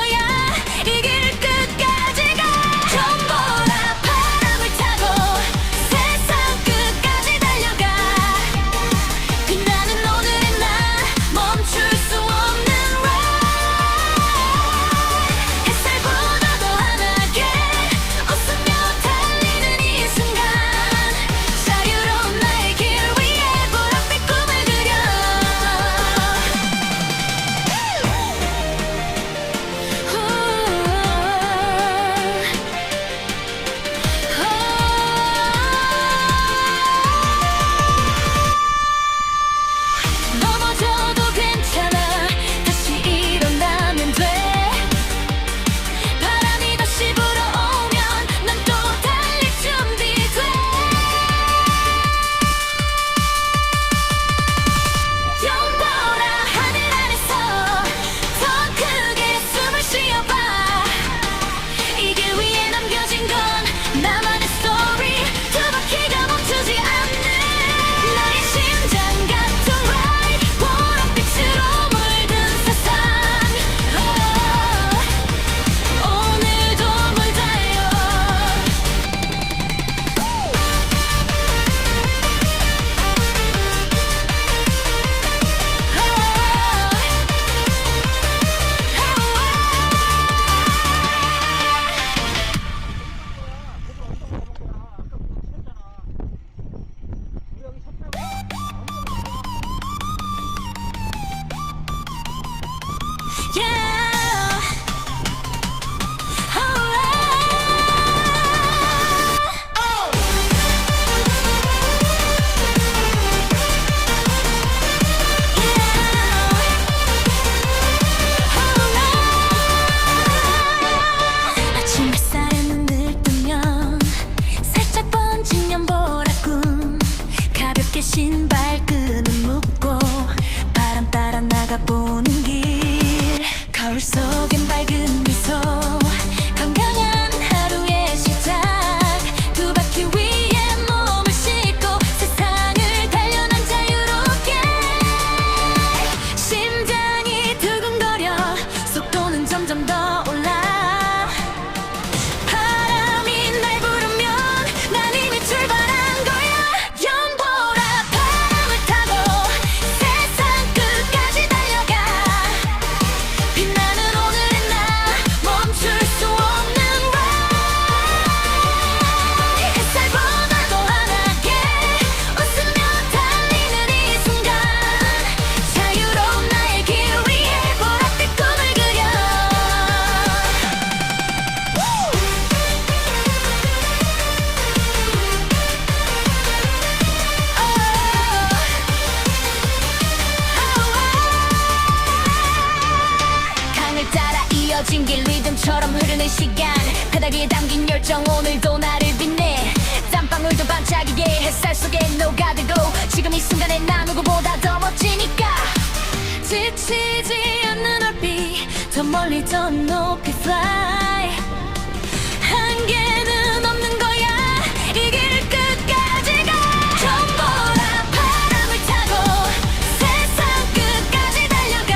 Yeah. 아침 햇살에 눈을 뜨면 살짝 번진 연보라꿈 가볍게 신발끈을 묶고 바람 따라 나가보는 길 거울 속엔 밝은 미소 건강한 하루의 시작 두 바퀴 위에 몸을 싣고 세상을 달려 난 자유롭게 심장이 두근거려 속도는 점점 더 올라 바람이 날 부르면 난 이미 출발한 거야 연보라 바람을 타고 세상 끝까지 달려가 빛나는 오늘의 나 멈출 수 없는 ride 햇살보다 더 환하게 웃으며 달리는 이 순간 자유로운 나의 길 위에 보랏빛 꿈을 그려 강을 따라 이어진 길 리듬처럼 흐르는 시간 바닥 위에 담긴 열정 오늘도 나를 빛내 땀방울도 반짝이게 햇살 속에 녹아들고 지금 이 순간에 나 누구보다 더 멋지니까 지치지 않는 얼빛 더 멀리 더 높이 fly 한계는 없는 거야 이 길 끝까지 가 연보라 바람을 타고 세상 끝까지 달려가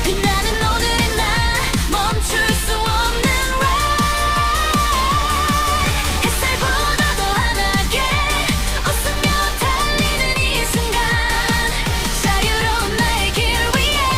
빛나는 오늘의 나 멈출 수 없는 ride 햇살보다 더 환하게 웃으며 달리는 이 순간 자유로운 나의 길 위에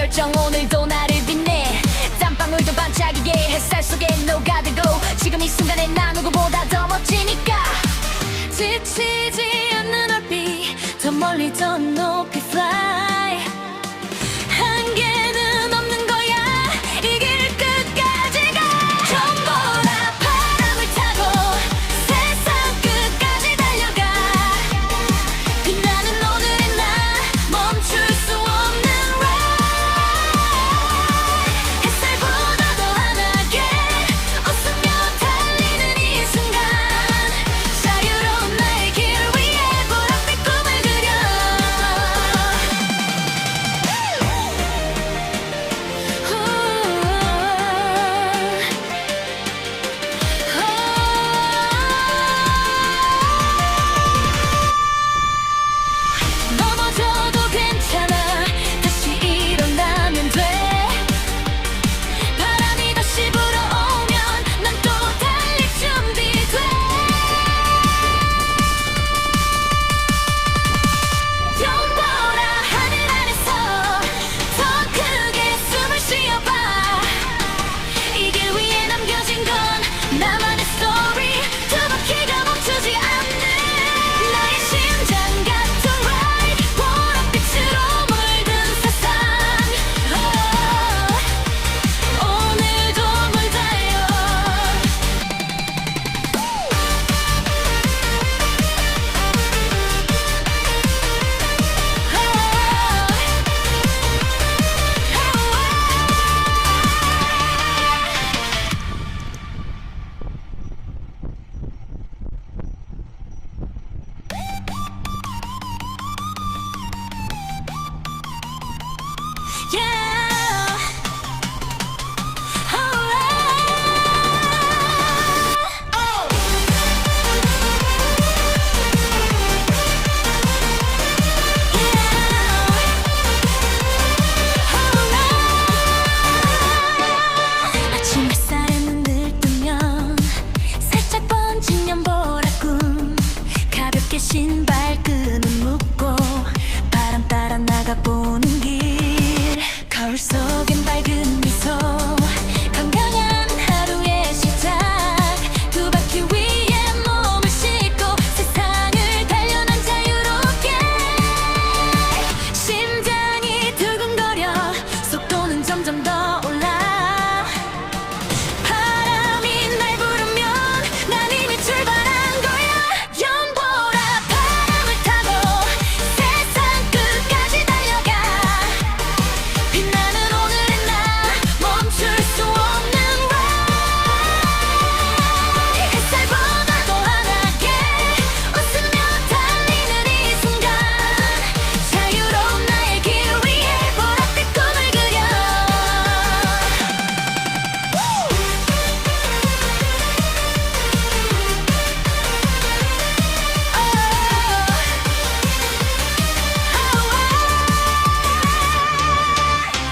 열정 오늘도 나를 빛내 땀방울도 반짝이게 햇살 속에 녹아들고 지금 이 순간에 나 누구보다 더 멋지니까 지치지 않는 얼빛 더 멀리 더 높이 fly 한계는 없는 거야 이 길 끝까지 가 전보라 바람을 타고 세상 끝까지 달려가 빛나는 오늘의 나 멈출 수 없는 ride 햇살보다 더 환하게 웃으며 달리는 이 순간 자유로운 나의 길 위에 보랏빛 꿈을 그려 넘어져도 괜찮아 다시 일어나면 돼 바람이 다시 불어오면 난 또 달릴 준비돼 영원한 하늘 아래서 더 크게 숨을 쉬어봐 이 길 위에 남겨진 건 나만의 스토리 두 바퀴가 멈추지 않는 나의 심장 같은 ride 보랏빛으로 물든 세상 오늘도 물 달려 Yeah. 아침 햇살에 눈을 뜨면 살짝 번진 연보라꿈 가볍게 신발끈을 묶고 바람 따라 나가보는 길 거울 속엔 밝은 미소 건강한 하루의 시작 두 바퀴 위에 몸을 싣고 세상을 달려 난 자유롭게 심장이 두근거려 속도는 점점 더 올라 바람이 날 부르면 난 이미 출발한 거야 연보라 바람을 타고 세상 끝까지 달려가 빛나는 오늘의 나 멈출 수 없는 ride 햇살보다 더 환하게 웃으며 달리는 이 순간 자유로운 나의 길 위에 보랏빛 꿈을 그려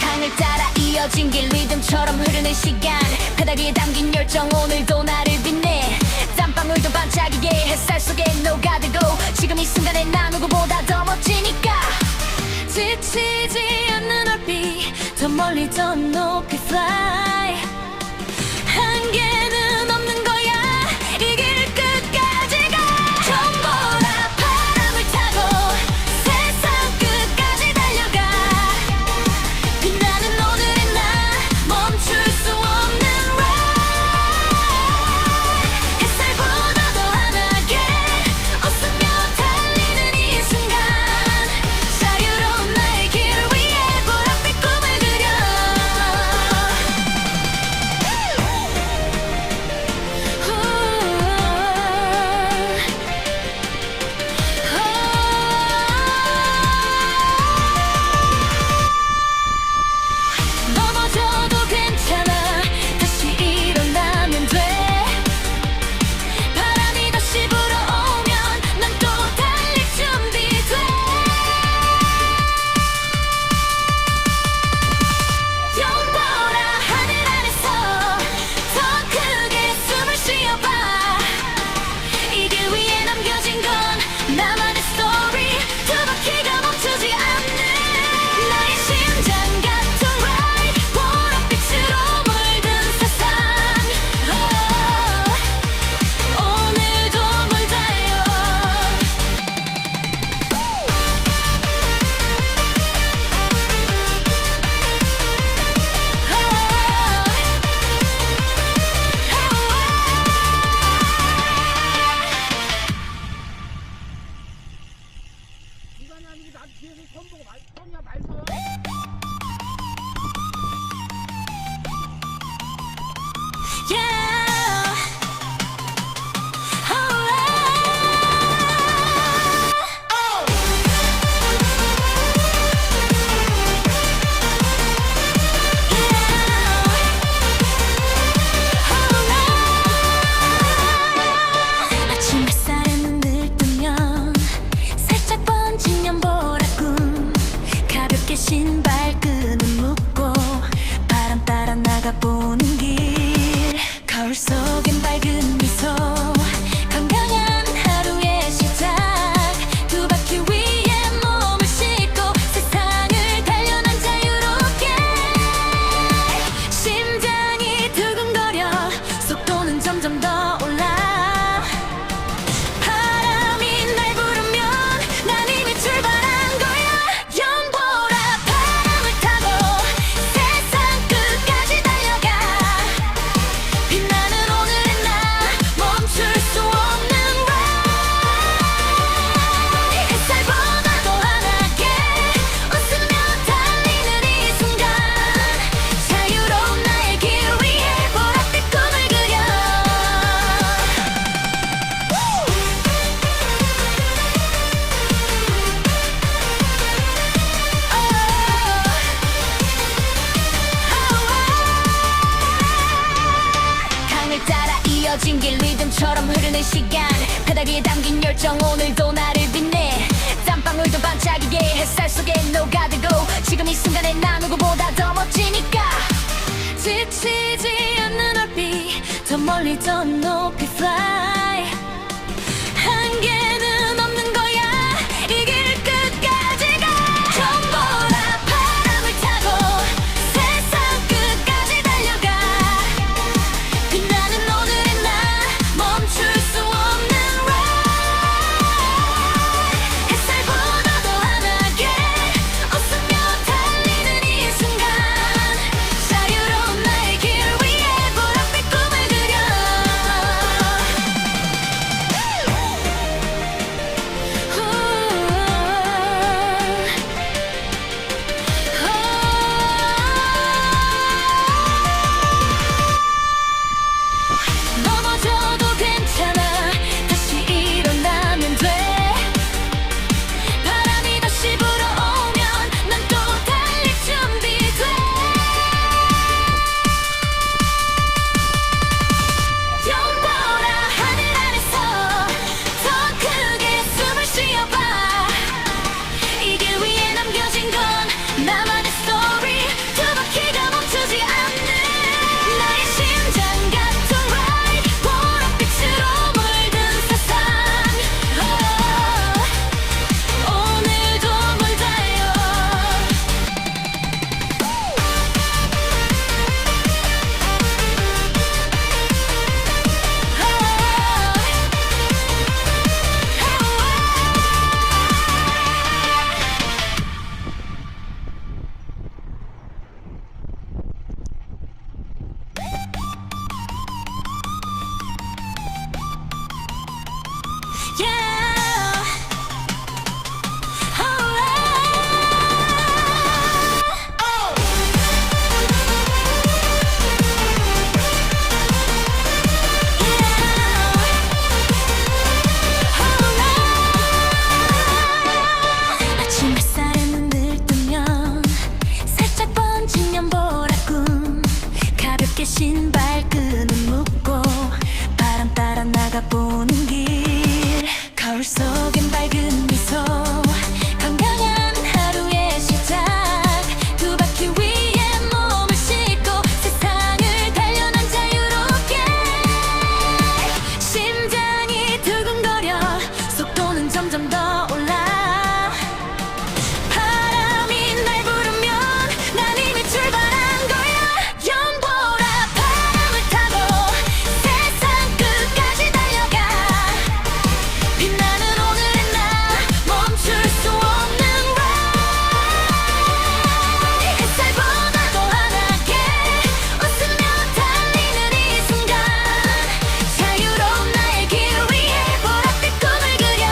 강을 따라 이어진 길 리듬처럼 흐르는 시간 바닥 위에 담긴 열정 오늘도 나를 빛내 땀방울도 반짝이게 햇살 속에 녹아들고 지금 이 순간에 나 누구보다 더 멋지니까 지치지 않는 얼빛 더 멀리 더 높이 fly 한계는 없는 거야 이 길 끝까지 가 전보라 바람을 타고 세상 끝까지 달려가 빛나는 오늘의 나 멈출 수 없는 ride 햇살보다 더 환하게 웃으며 달리는 이 순간 자유로운 나의 길 위에 보랏빛 꿈을 그려 시간 바닥 위에 담긴 열정 오늘도 나를 빛내 땀방울도 반짝이게 햇살 속에 녹아들고 지금 이 순간에 나 누구보다 더 멋지니까 지치지 않는 얼빛 더 멀리 더 높이 fly 한계는 없는 거야 이 길 끝까지 가 전보라 바람을 타고 세상 끝까지 달려가 빛나는 오늘의 나 멈출 수 없는 ride 햇살보다 더 환하게 웃으며 달리는 이 순간 자유로운 나의 길 위에 보랏빛 꿈을 그려 넘어져도 괜찮아 다시 일어나면 돼 바람이 다시 불어오면 난 또 달릴 준비돼 영원한 하늘 아래서 더 크게 숨을 쉬어봐 이 길 위에 남겨진 건 나만의 스토리 두 바퀴가 멈추지 않는 나의 심장 같은 ride 보랏빛으로 물든 세상 오늘도 물 달려 Yeah. 아침 햇살에 눈을 뜨면 살짝 번진 연보라꿈 가볍게 신발끈을 묶고 바람 따라 나가보는 길 거울 속엔 밝은 미소 건강한 하루의 시작 두 바퀴 위에 몸을 싣고 세상을 달려 난 자유롭게 심장이 두근거려 속도는 점점 더 올라 바람이 날 부르면 난 이미 출발한 거야 연보라 바람을 타고 세상 끝까지 달려가 빛나는 오늘의 나 멈출 수 없는 ride 햇살보다 더 환하게 웃으며 달리는 이 순간 자유로운 나의 길 위에 보랏빛 꿈을 그려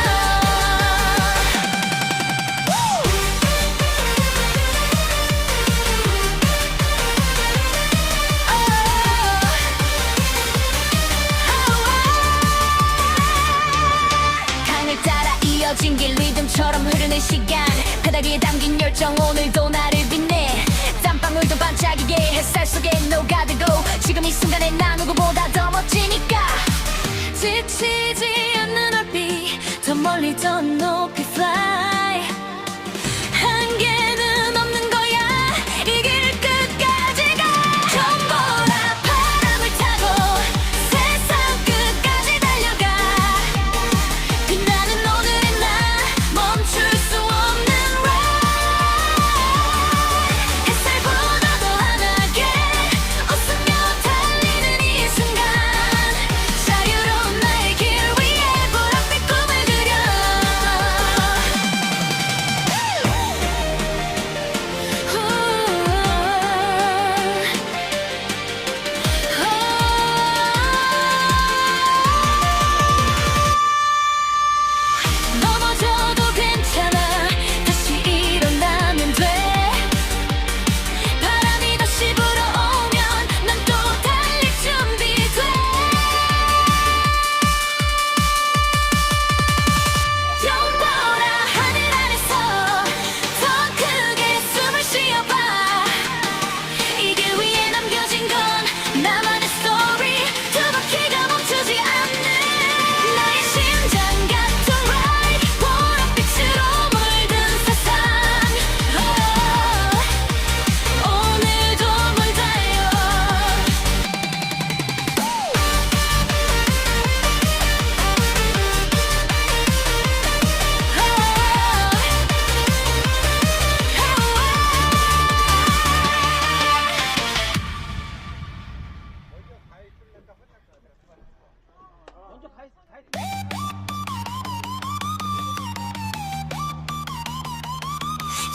강을 따라 이어진 길 리듬처럼 흐르는 시간 바닥 위에 담긴 열정 오늘도 나를 빛내 땀방울도 반짝이게 햇살 속에 녹아들고 지금 이 순간에 나 누구보다 더 멋지니까 지치지 않는 얼빛 더 멀리 더 높이 fly 한계는 없는 거야 이 길 끝까지 가 전보라 바람을 타고 세상 끝까지 달려가 빛나는 오늘의 나 멈출 수 없는 ride 햇살보다 더 환하게 웃으며 달리는 이 순간 자유로운 나의 길 위에 보랏빛 꿈을 그려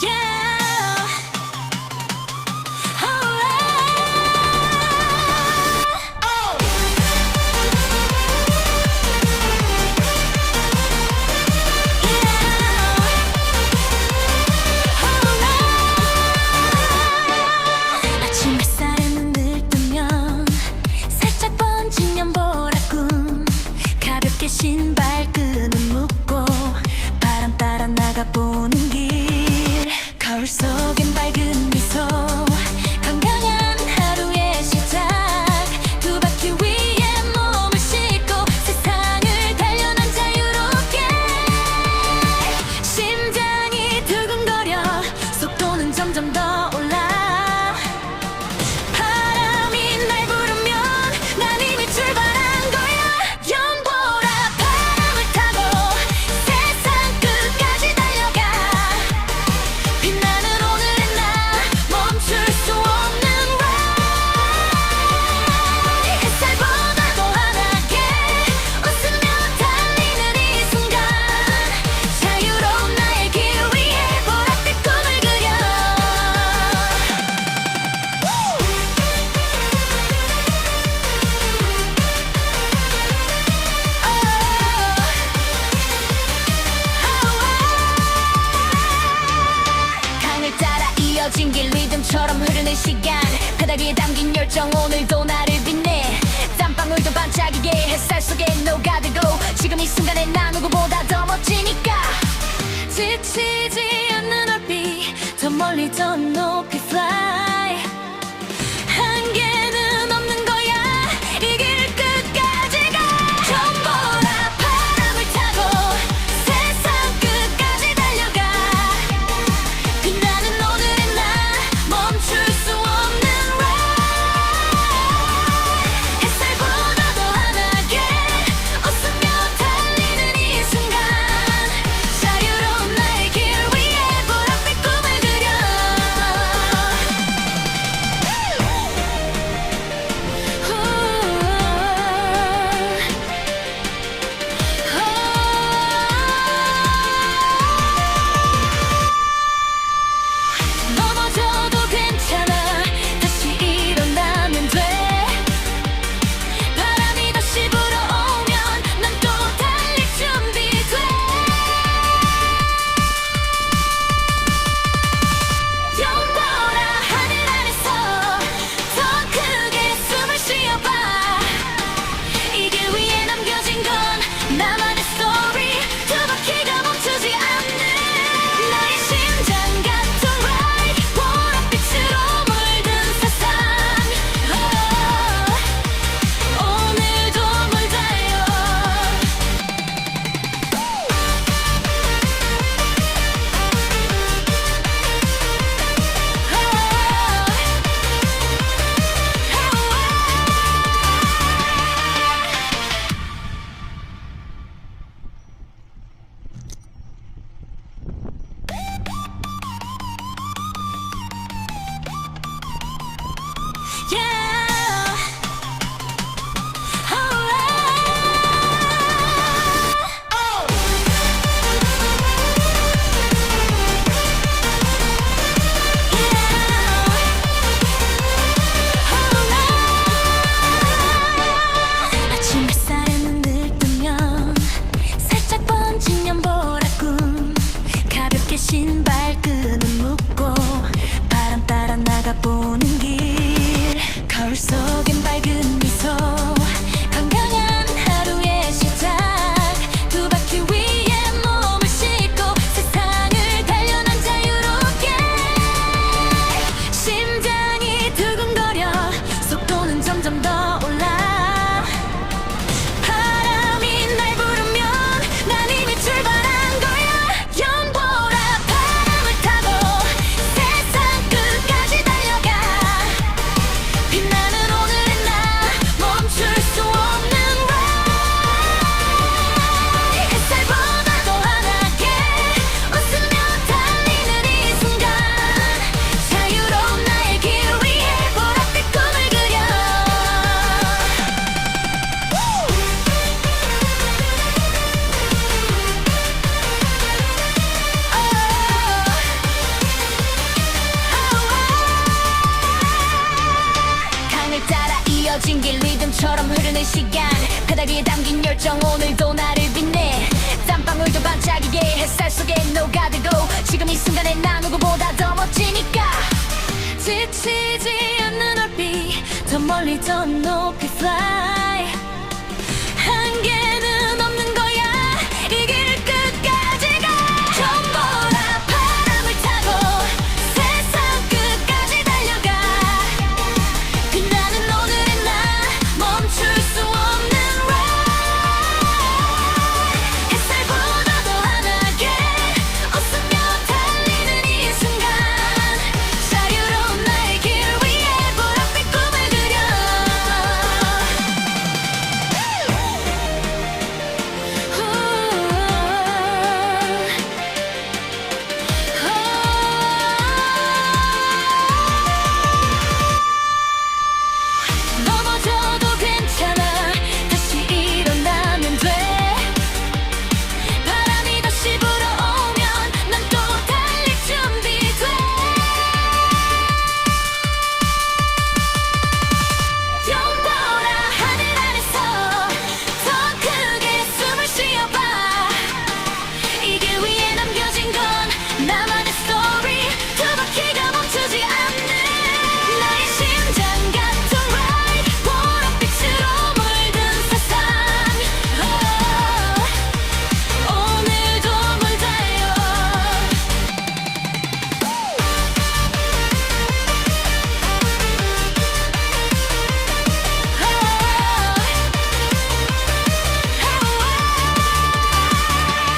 Yeah. 아침 햇살에 눈을 뜨면 살짝 번진 연보라꿈 가볍게 신발끈을 묶고 바람 따라 나가보는 길 거울 속엔 밝은 미소 건강한 하루의 시작 두 바퀴 위에 몸을 싣고 세상을 달려난 자유롭게 심장이 두근거려 속도는 점점 더 올라 바람이 날 부르면 난 이미 출발한 거야 연보라 바람을 타고 세상 끝까지 달려가 빛나는 오늘의 나 멈출 수 없는 ride 햇살보다 더 환하게 웃으며 달리는 이 순간 자유로운 나의 길 위에 보랏빛 꿈을 그려 강을 따라 이어진 길 리듬처럼 흐르는 시간 페달 위에 담긴 열정 오늘도 나를 빛내 땀방울도 반짝이게 햇살 속에 녹아들고 지금 이 순간에 나 누구보다 더 멋지니까 지치지 않는 얼빛 더 멀리 더 높이 fly 한계는 없는 거야 이 길 끝까지 가 연보라 바람을 타고 세상 끝까지 달려가 빛나는 오늘의 나 멈출 수 없는 ride 햇살보다 더 환하게 웃으며 달리는 이 순간 자유로운 나의 길 위에 보랏빛 꿈을 그려 넘어져도 괜찮아 다시 일어나면 돼 바람이 다시 불어오면 난 또 달릴 준비돼 연보라 하늘 아래서 더 크게 숨을 쉬어봐 이 길 위에 남겨진 건 나만의 스토리 두 바퀴가 멈추지 않는 나의 심장 같은 ride 보랏빛으로 물든 세상 오늘도 물 달려 Yeah. 아침 햇살에 눈을 뜨면 살짝 번진 연보라꿈 가볍게 신발끈을 묶고 바람 따라 나가보는 길 거울 속엔 밝은 미소 건강한 하루의 시작 두 바퀴 위에 몸을 싣고 세상을 달려난 자유롭게 심장이 두근거려 속도는 점점 더 올라 바람이 날 부르면 난 이미 출발한 거야 연보라 바람을 타 열정 오늘도 나를 빛내 땀방울도 반짝이게 햇살 속에 녹아들고 지금 이 순간에 나 누구보다 더 멋지니까 지치지 않는 얼빛 더 멀리 더 높이 fly